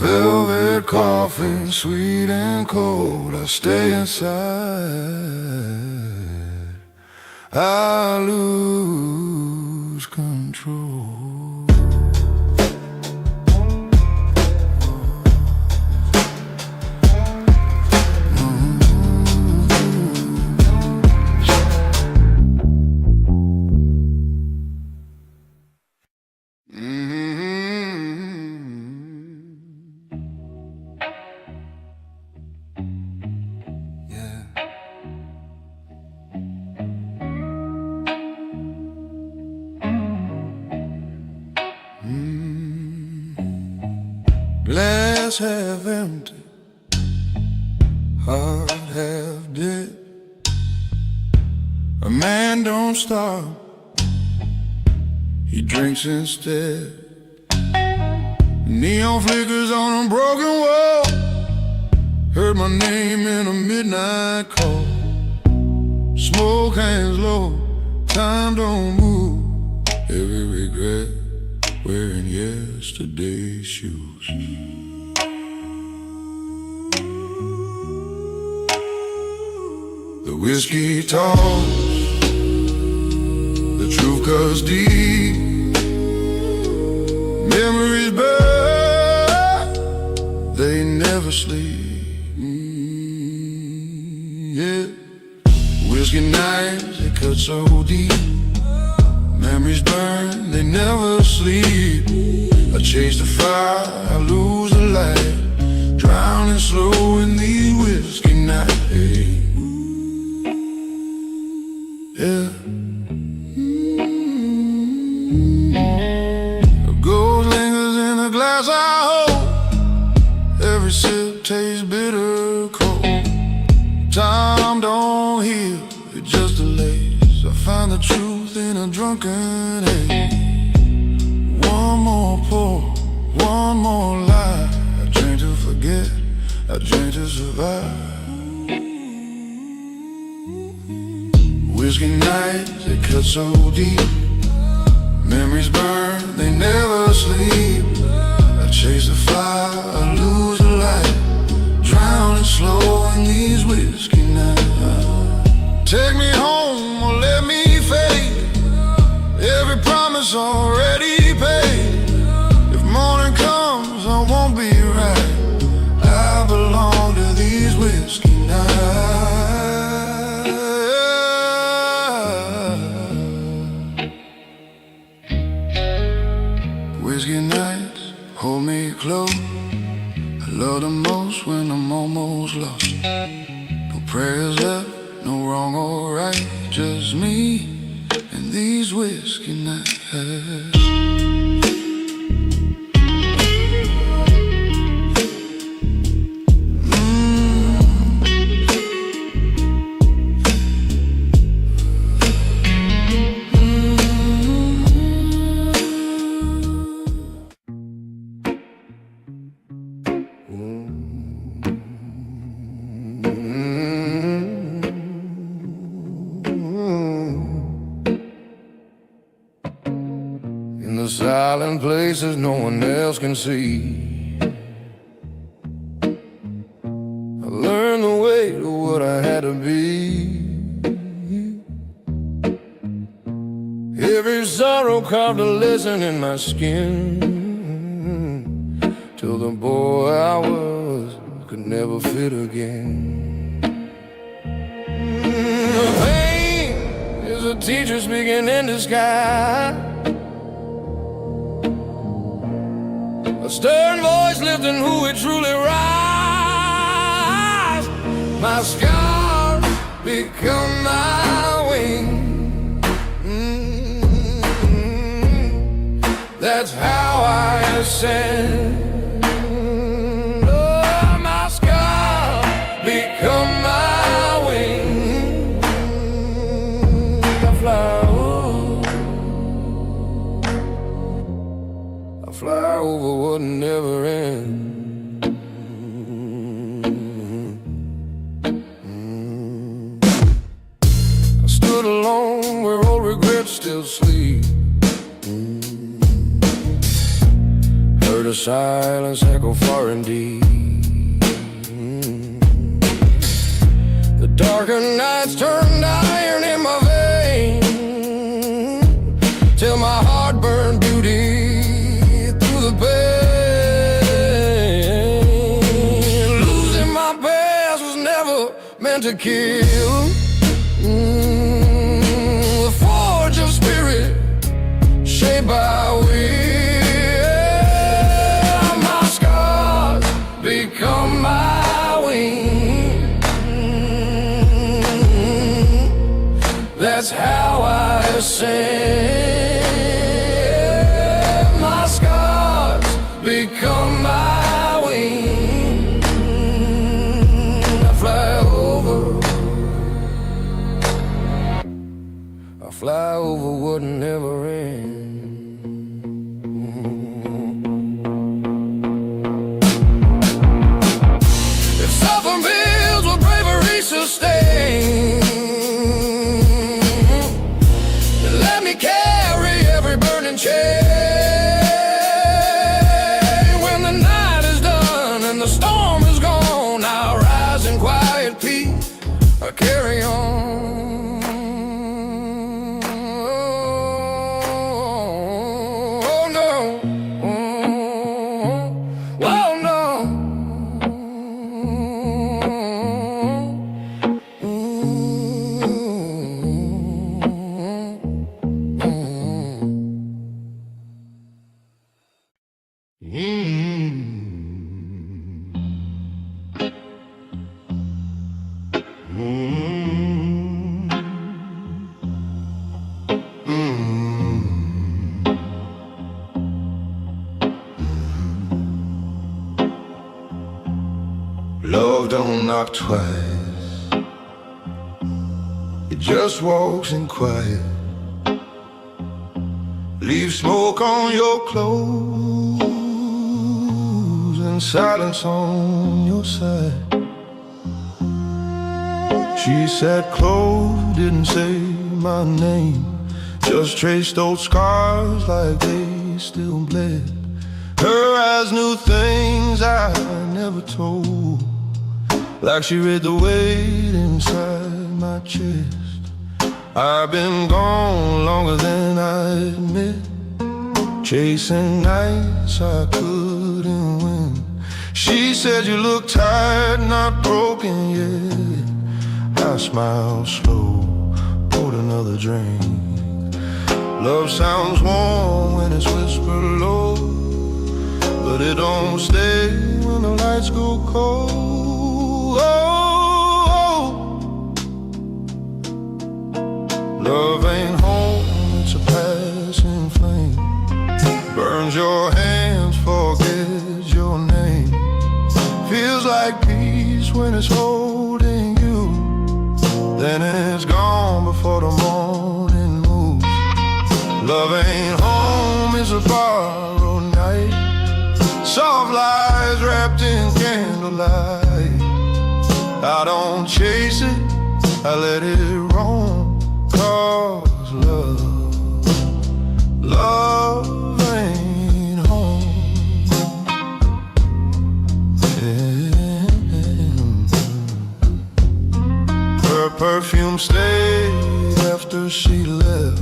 Velvet coffin, sweet and cold, I stay inside, I lose control. Glass half empty, heart half dead. A man don't stop, he drinks instead. Neon flickers on a broken wall, heard my name in a midnight call. Smoke hangs low, time don't move. Every regret wearing yesterday's shoes. The whiskey talks, the truth cuts deep. Memories burn, they never sleep. Yeah. Whiskey nights, they cut so deep. Memories burn, they never sleep. I chase the fire, I lose the light, drowning slow in these whiskey nights. Yeah. A ghost lingers in the glass I hold. Every sip tastes bitter cold. Time don't heal, it just delays. I find the truth in a drunken haze. One more pour, one more lie. I drink to forget, I drink to survive. Whiskey nights, they cut so deep. Memories burn, they never sleep. I chase the fire, I lose the light, drowning slow in these whiskey nights. Take me home or let me fade, every promise already paid. If morning comes, I won't be right, I belong to these whiskey nights. Whiskey nights hold me close. I love the most when I'm almost lost. No prayers left, no wrong or right, just me and these whiskey nights. smile in places no one else can see. I learned the way to what I had to be. Every sorrow carved a lesson in my skin, till the boy I was could never fit again. The pain is a teacher speaking in disguise, a stern voice lifting who we truly rise. My scars become my wings. That's how I ascend. Oh, my scars become my wings. I fly, oh, I fly over what never ends. I stood alone where old regrets still sleep. Heard a silence echo far and deep. The darker nights turned iron in my veins, till my heart burned beauty through the pain. Losing my past was never meant to kill. The forge of spirit shaped by will. Become my wings. That's how I ascend. My scars become my wings. I fly over, I fly over what never ends. Sustain. Let me carry every burning chain. When the night is done and the storm is gone, I'll rise in quiet peace. I carry on. Oh no, oh no. Love don't knock twice, it just walks in quiet. Leave smoke on your clothes and silence on your side. She sat close, didn't say my name, just traced old scars like they still bled. Her eyes knew things I never told, like she read the weight inside my chest. I've been gone longer than I admit, chasing nights I couldn't win. She said you look tired, not broken yet. I smiled slow, poured another drink. Love sounds warm when it's whispered low, but it don't stay when the lights go cold. Love ain't home, it's a passing flame. Burns your hands, forgets your name. Feels like peace when it's holding you, then it's gone before the morning moves. Love ain't home, it's a borrowed night. Soft lies wrapped in candlelight. I don't chase it, I let it roam. 'Cause love ain't perfume stayed after she left,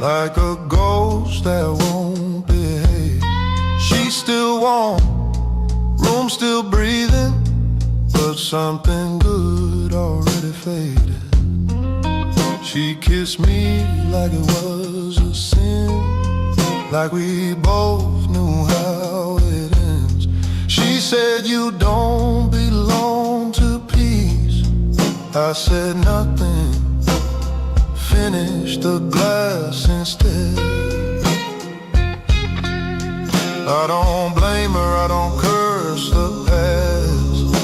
like a ghost that won't behave. She's still warm, room still breathing, but something good already faded. She kissed me like it was a sin, like we both knew how it ends. She said, you don't belong to peace. I said nothing, finished the glass instead. I don't blame her, I don't curse the past.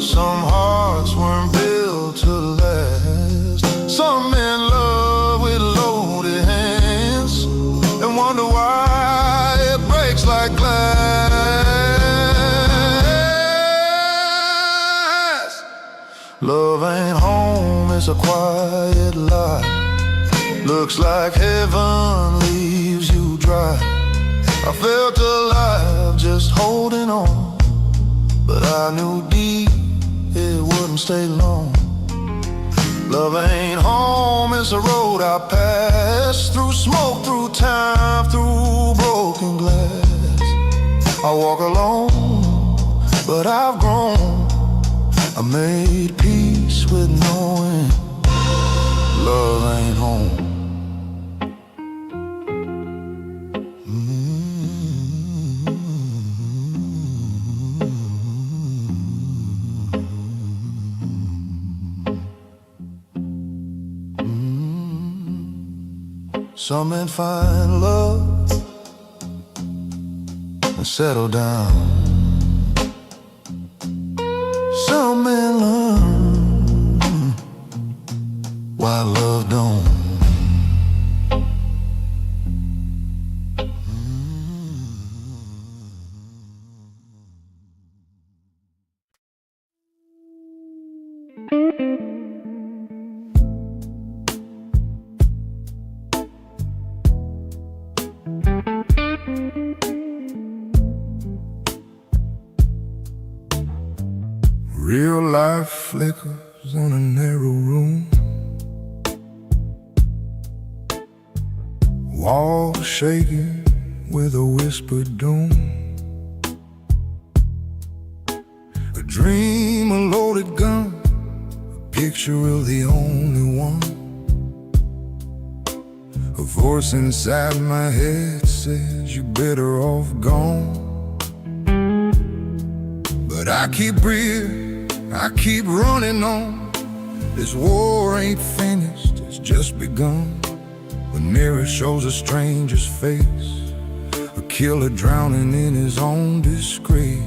Some hearts weren't built to last. Some men love with loaded hands and wonder why it breaks like glass. Love ain't home, it's a quiet lie. Looks like heaven leaves you dry. I felt alive just holding on, but I knew deep it wouldn't stay long. Love ain't home, it's a road I pass, through smoke, through time, through broken glass. I walk alone, but I've grown. I made peace with knowing love ain't home. Some men find love and settle down. Some men learn why love don't. Real life flickers on a narrow room, walls shaking with a whispered doom. A dream, a loaded gun, a picture of the only one. A voice inside my head says you're better off gone. But I keep breathing, I keep running on. This war ain't finished, it's just begun. The mirror shows a stranger's face, a killer drowning in his own disgrace.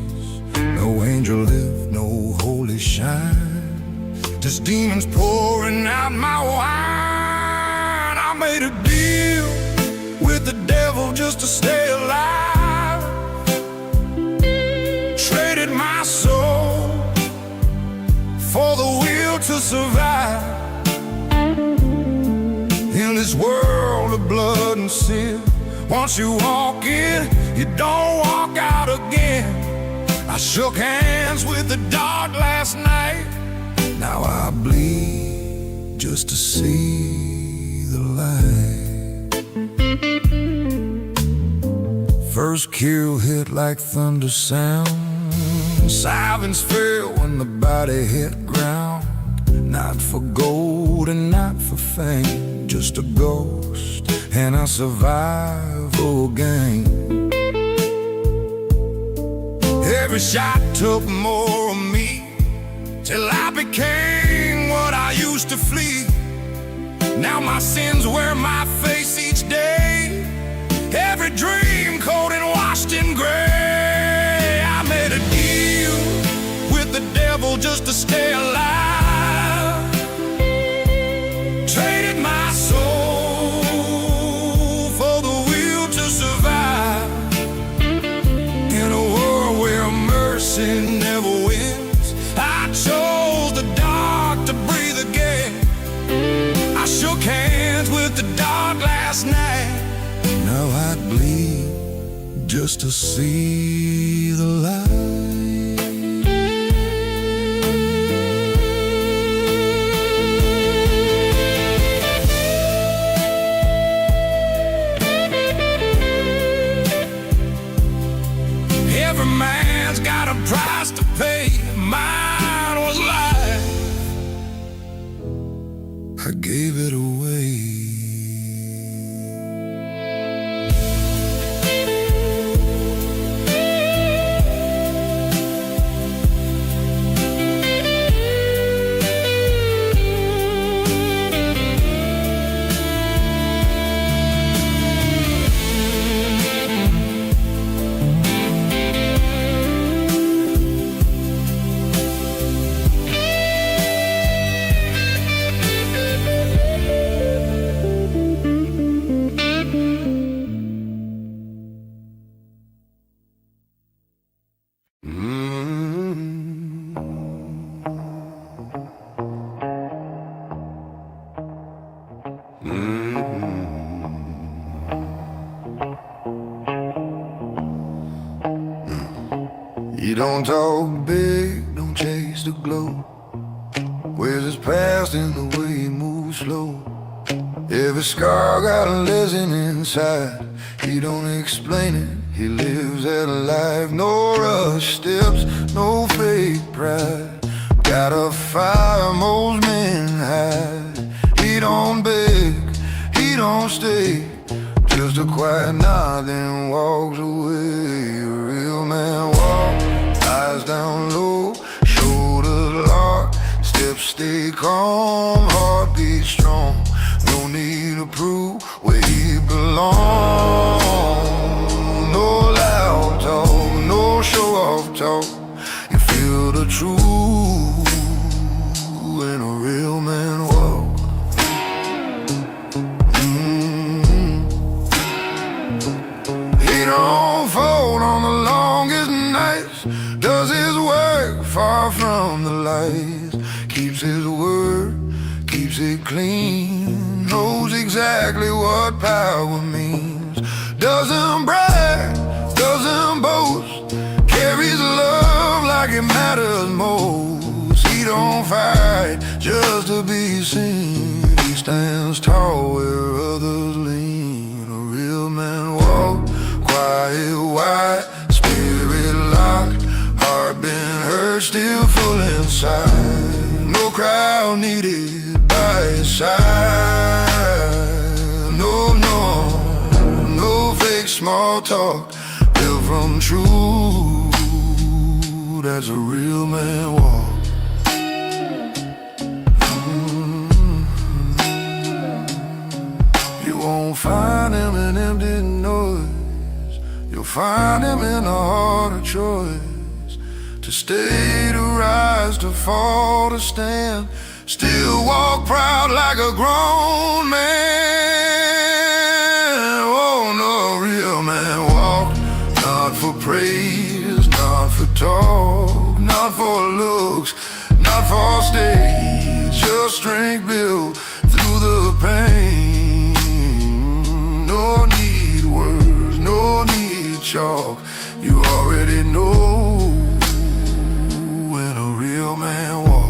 No angel lift, no holy shine, just demons pouring out my wine. I made a deal with the devil just to stay alive, traded my soul for the will to survive. In this world of blood and sin, once you walk in, you don't walk out again. I shook hands with the dark last night. Now I bleed just to see the light. First kill hit like thunder sound, sirens fell when the body hit ground. Not for gold and not for fame, just a ghost and a survival game. Every shot took more of me, till I became what I used to flee. Now my sins wear my face each day, every dream cold and washed in gray. I made a deal with the devil just to stay alive, traded my soul for the will to survive. In a world where mercy never wins, I chose the dark to breathe again. I shook hands with the dark last night. Now I'd bleed just to see the light. Don't talk big, don't chase the glow. Wears his past in the way he moves slow. Every scar got a lesson inside. He don't explain it, he lives that life. No rush steps, no fake pride. Got a fire most men hide. He don't beg, he don't stay. Just a quiet nod, then walks away. A real man walk, eyes down low, shoulders locked, steps stay calm, heartbeat strong. No need to prove where he belongs. No loud talk, no show-off talk. You feel the truth when a real man walks. He don't fold on the longest nights. Does his work far from the lights. Keeps his word, keeps it clean. Knows exactly what power means. Doesn't brag, doesn't boast. Carries love like it matters most. He don't fight just to be seen. He stands tall where others lean. A real man walk, quiet, wide, spirit locked, heart been hurt, still full inside. No crowd needed by his side. No, no, no fake small talk, built from truth. That's a real man walk. You won't find him in empty noise. You'll find him in the heart of choice. To stay, to rise, to fall, to stand. Still walk proud like a grown man. Oh no, real man walk. Not for praise, not for talk, not for looks, not for stage. Just strength built through the pain. No need words, no need chalk. You already know when a real man walks.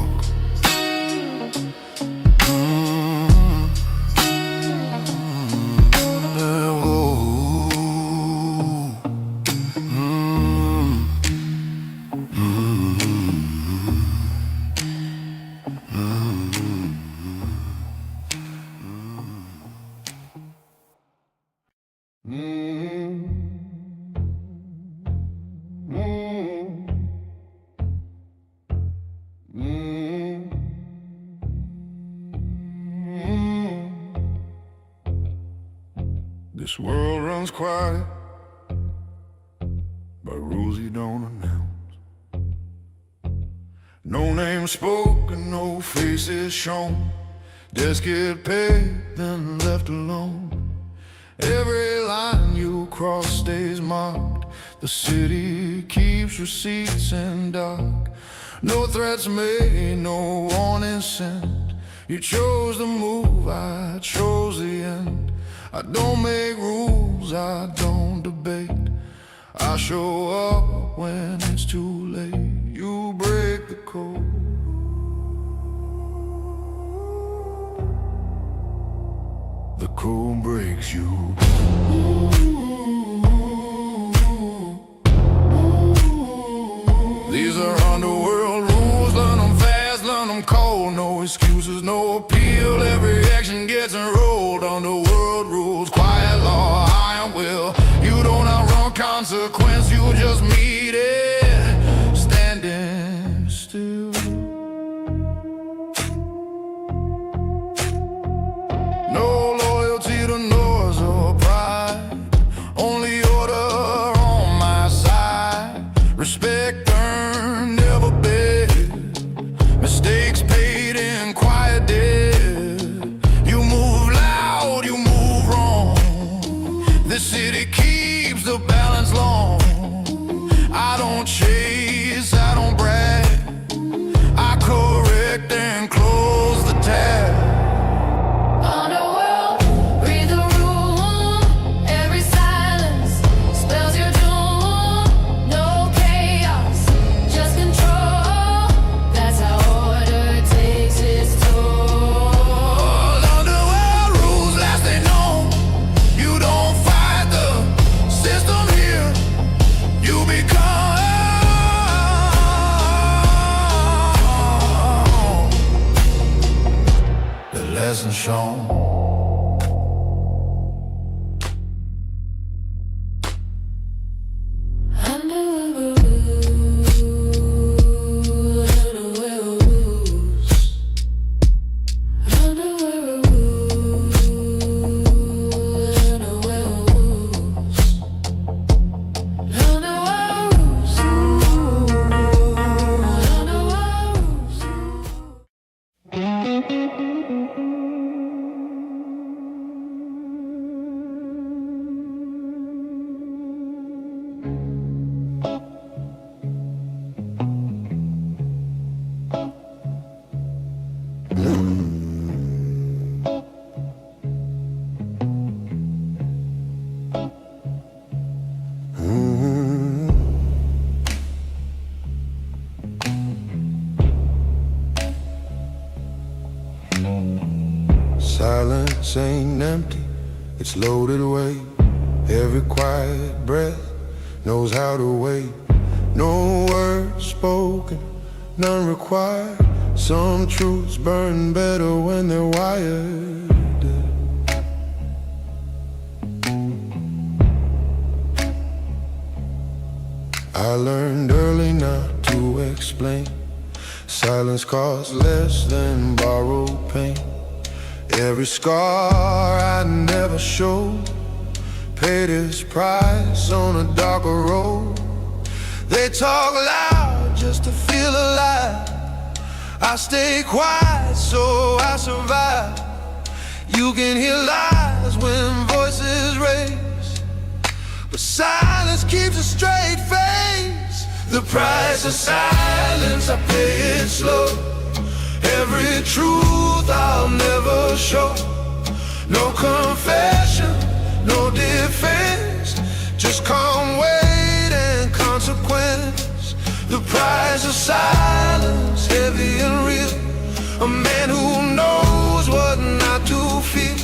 This world runs quiet by rules you don't announce. No name spoken, no faces shown. Just get paid, then left alone. Every line you cross stays marked. The city keeps receipts in dark. No threats made, no warning sent. You chose the move, I chose the end. I don't make rules, I don't debate. I show up when it's too late. You break the code. The code breaks you. These are underworld rules. Learn them fast, learn them cold. No excuses, no appeal. Every action gets enrolled. Underworld rules, quiet law, iron will. You don't outrun consequence, you just meet it. Standing still. No loyalty to noise or pride. Only order on my side. Respect earned, never bid. Mistakes paid in quiet days. shown. Silence ain't empty, it's loaded away. Every quiet breath knows how to wait. No words spoken, none required. Some truths burn better when they're wired. I learned early not to explain. Silence costs less than borrowed pain. Every scar I never showed paid its price on a darker road. They talk loud just to feel alive. I stay quiet so I survive. You can hear lies when voices raise, but silence keeps a straight face. The price of silence, I pay it slow. Every truth I'll never show. No confession, no defense, just calm weight and consequence. The price of silence, heavy and real. A man who knows what not to feel.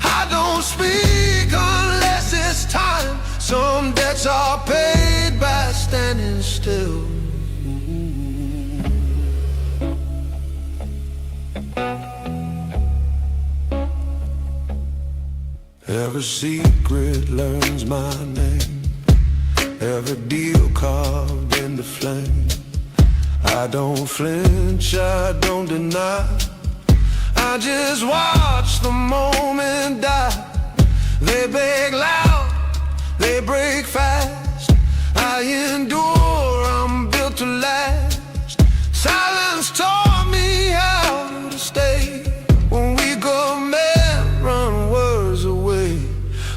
I don't speak unless it's time. Some debts are paid by standing still. Every secret learns my name. Every deal carved in the flame. I don't flinch, I don't deny. I just watch the moment die. They beg loud, they break fast. I endure, I'm built to last. Silence taught me how to stay. When we go mad, run words away.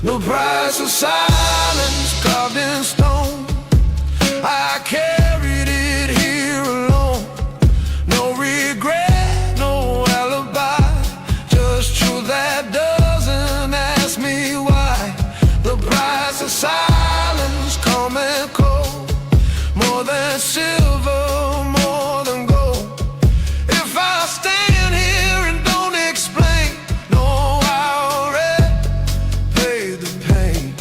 The price of silence carved in stone. I carried it here alone. No regret, no alibi, just truth that doesn't ask me why. The price of silence, calm and cold. More than silver, more than gold. If I stand here and don't explain, no, I already paid the pain.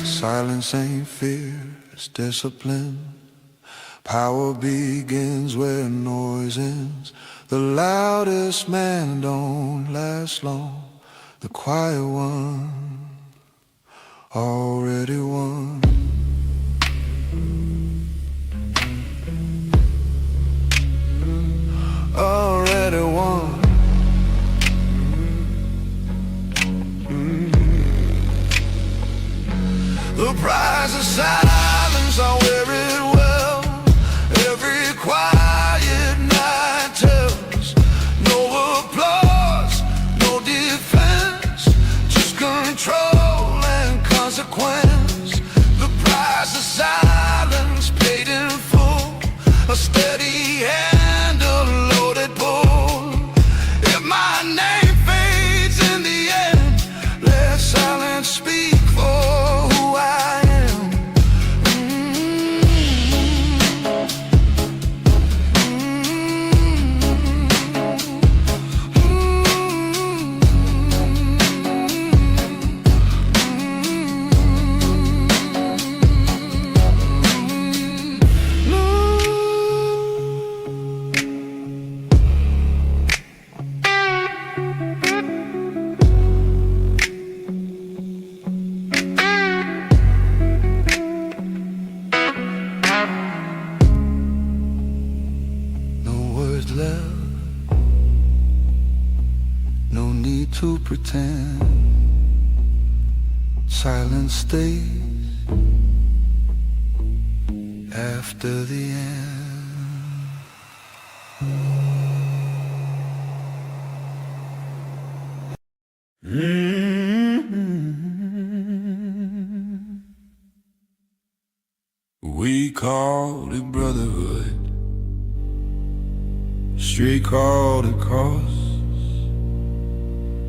Silence ain't fear, it's discipline. Power begins where noise ends. The loudest man don't last long. The quiet one already won. Already won. The price of silence, I wear it well. Every quiet night tells. No applause, no defense, just control and consequence. The left. No need to pretend. Silence stays after the end. We called it brotherhood, street called it cross.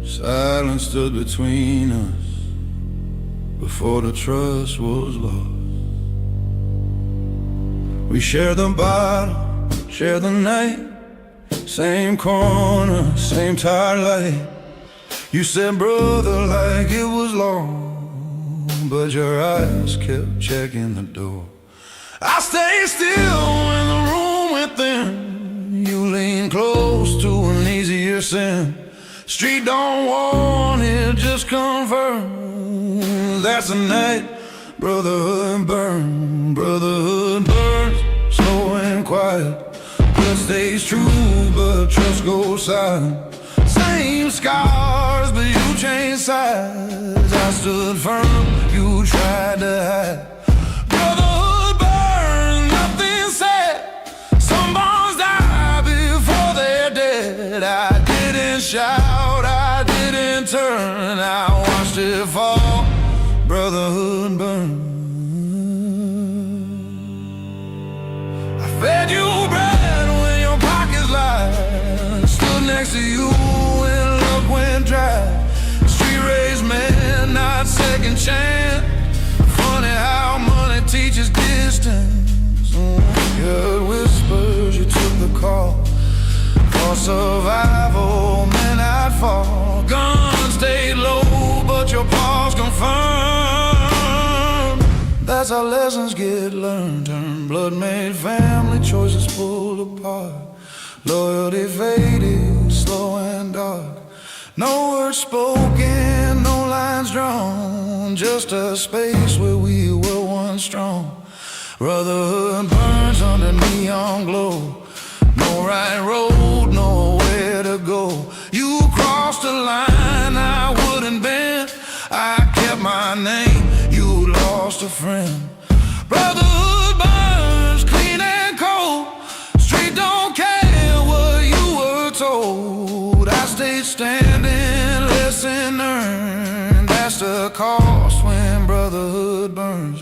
Silence stood between us before the trust was lost. We shared the bottle, shared the night, same corner, same tired light. You said brother like it was long, but your eyes kept checking the door. I stayed still when the room went thin. You leaned close to an easier sin. Street don't want it, just confirm. That's the night brotherhood burns. Brotherhood burns, slow and quiet. Blood stays true, but trust goes silent. Same scars, but you changed sides. I stood firm, you tried to hide. Brotherhood burns, nothing said. Some bonds die before they're dead. I didn't shout, I didn't turn, I watched it fall. Brotherhood burns. I fed you bread when your pockets lied. Stood next to you when love went dry. Street raised men, not second chance. Funny how money teaches distance. You heard whispers, you took the call. For survival, men I'd fall. Guns stayed low, but your paws confirmed. That's how lessons get learned. Turn blood made family choices pulled apart. Loyalty faded, slow and dark. No words spoken, no lines drawn. Just a space where we were once strong. Brotherhood burns under neon glow. No right road, nowhere to go. You crossed a line I wouldn't bend. I kept my name, you lost a friend. Brotherhood burns, clean and cold. Street don't care what you were told. I stayed standing, lesson earned. That's the cost when brotherhood burns.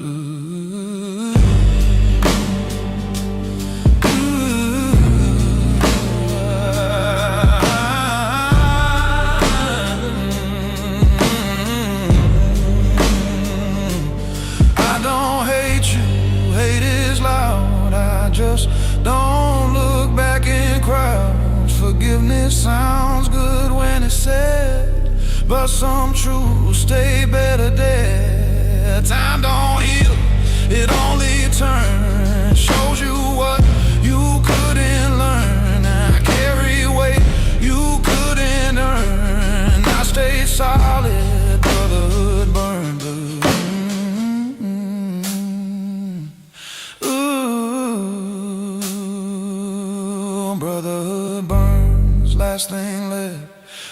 Don't look back in crowds. Forgiveness sounds good when it's said, but some truths stay better dead. Time don't heal, it only turns. Shows you what you couldn't learn. I carry weight you couldn't earn. I stay solid, brotherhood burned. Brotherhood burns, last thing left.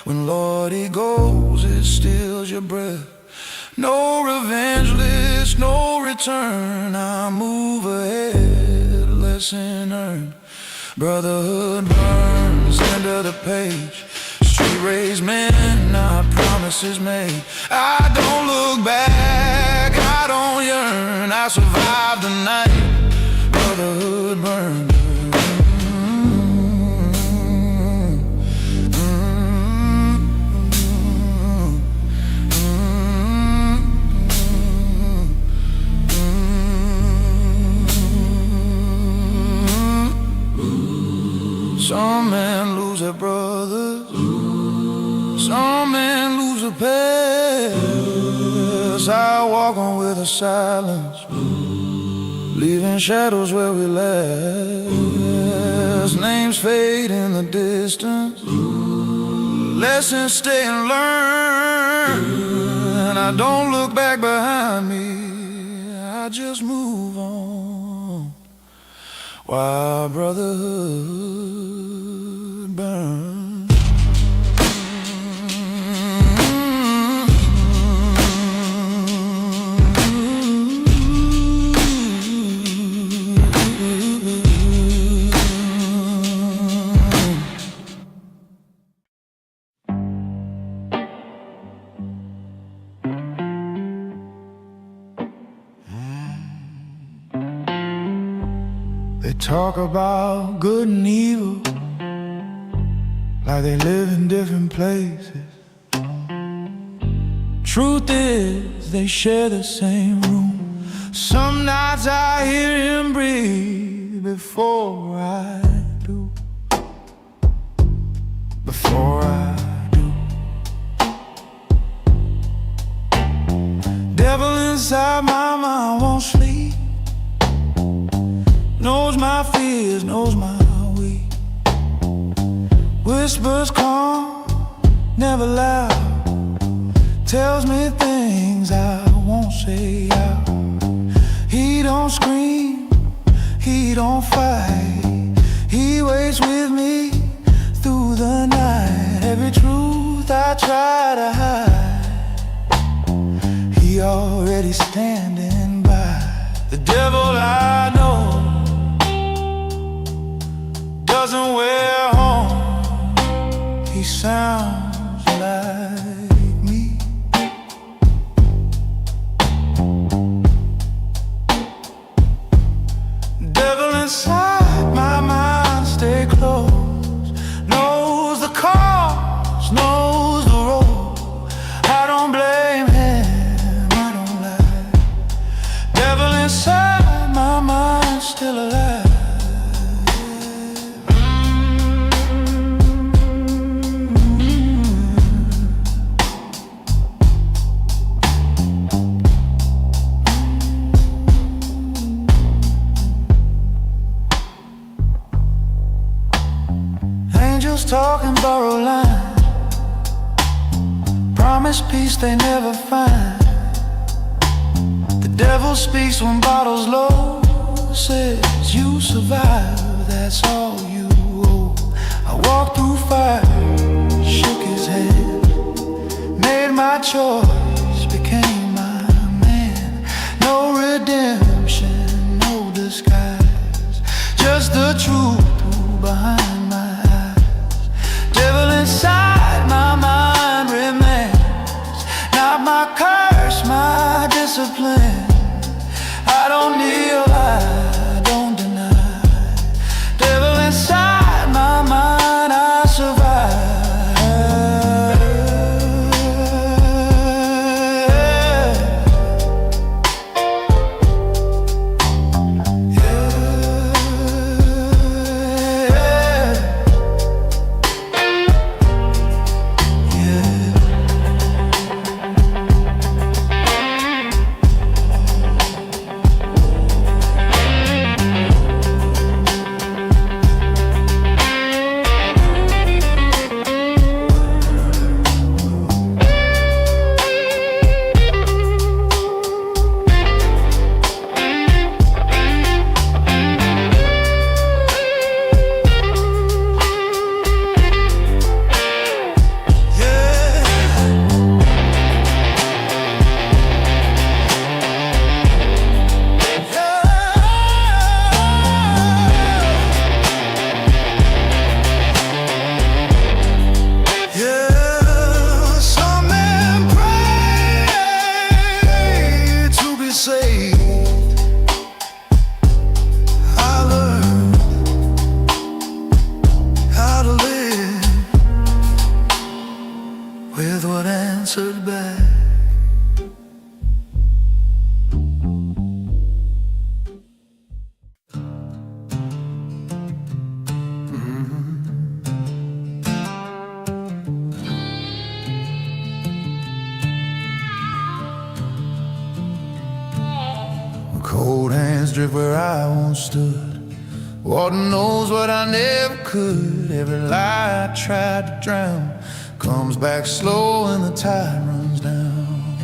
When Lordy goes, it steals your breath. No revenge list, no return. I move ahead, lesson earned. Brotherhood burns, end of the page. Street raised men, not promises made. I don't look back, I don't yearn. I survived the night, brotherhood burned. Some men lose their brothers, some men lose their pets. I walk on with a silence, leaving shadows where we last. Names fade in the distance, lessons stay and learn. And I don't look back behind me, I just move on. while brotherhood burns. They talk about good and evil like they live in different places. Truth is, they share the same room. Some nights I hear him breathe before I do. Before I do. Devil inside my mind won't sleep. Knows my fears, knows my way. Whispers calm, never loud. Tells me things I won't say out. He don't scream, he don't fight. He waits with me through the night. Every truth I try to hide, he already standing by. The devil I know doesn't wear home. He sounds like me. Devil inside my mind, stay close. Knows the cause, knows the road. I don't blame him, I don't lie. Devil inside my mind, still alive. Angels talk and borrow line, promise peace they never find. The devil speaks when bottles low, says you survive, that's all you owe. I walked through fire, shook his hand, made my choice, became my man. No redemption, no disguise, just the truth behind my eyes. Devil inside my mind remains, not my curse, my discipline. I don't kneel, I don't deny. Devil inside my mind, I survive. With what answered back. Cold hands drift where I once stood. Water knows what I never could. Every lie I tried to drown comes back slow and the tide runs down.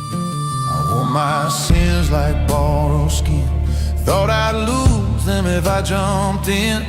I wore my sins like borrowed skin, Thought I'd lose them if I jumped in,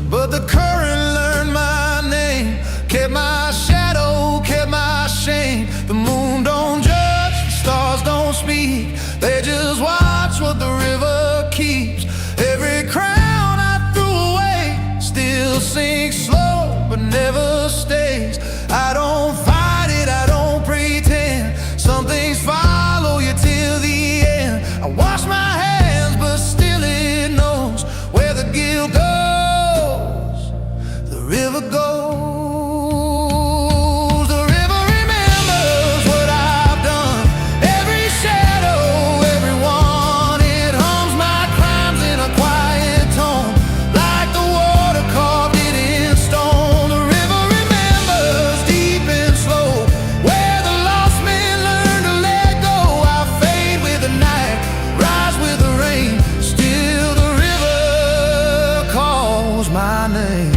but the current learned my name. Kept my shadow, kept my shame. The moon don't judge, the stars don't speak. They just watch what the river keeps. Every crown I threw away still sinks slow, but never stays. I don't fight it, I don't pretend. Some things follow you till the end. I wash my hands, but still it knows where the guilt goes. The river goes. The river remembers what I've done. Every shadow, everyone. It hums my crimes in a quiet tone, like the water carved it in stone. The river remembers deep and slow, where the lost men learn to let go. I fade with the night, rise with the rain. Still the river calls my name.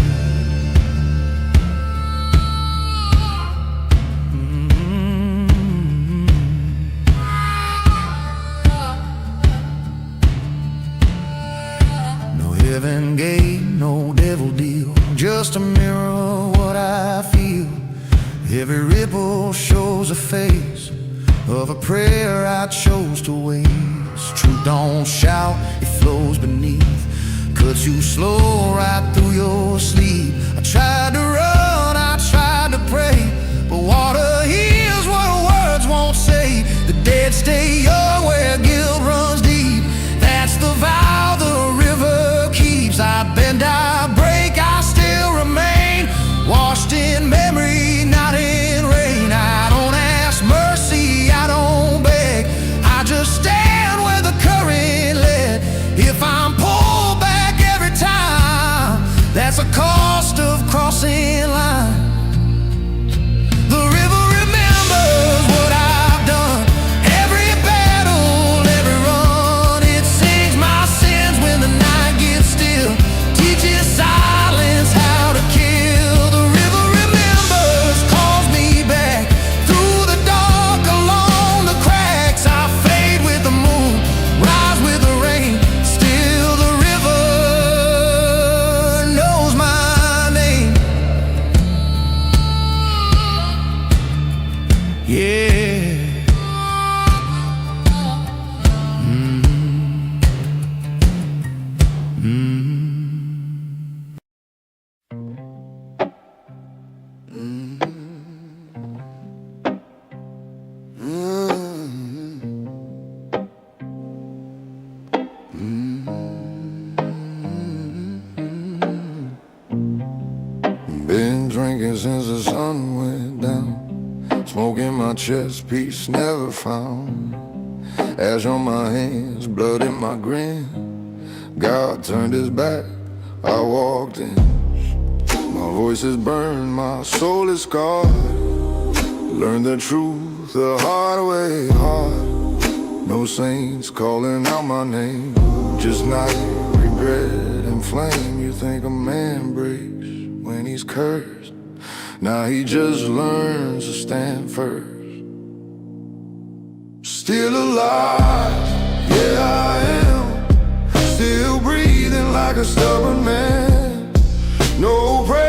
No heaven gate, no devil deal, just a mirror of what I feel. Every ripple shows a face of a prayer I chose to waste. Truth don't shout, it flows beneath, cuts you slow right through your sleep. I tried to run, I tried to pray, but water heals what words won't say. The dead stay young where guilt runs deep. That's the vow the river keeps. I bend, I break, I still remain, washed in memory, not in rain. I don't ask mercy, I don't beg, I just stand where the current led. If I'm pulled back every time, that's a cost of crossing line. The river remembers what I've done. Every battle, every run, it sings my sins when the night gets still. Teaches silence how to kill. The river remembers, calls me back through the dark, along the cracks. I fade with the moon, rise with the rain. Still the river knows my name. Yeah. Been drinking since the sun went down, smoking my chest, peace never found. Ash on my hands, blood in my grin. God turned his back, I walked in. My voice is burned, my soul is scarred. Learned the truth the hard way, hard. No saints calling out my name, just night, regret and flame. You think a man breaks when he's cursed, now he just learns to stand first. Still alive, yeah I am. Still breathing like a stubborn man. No prayer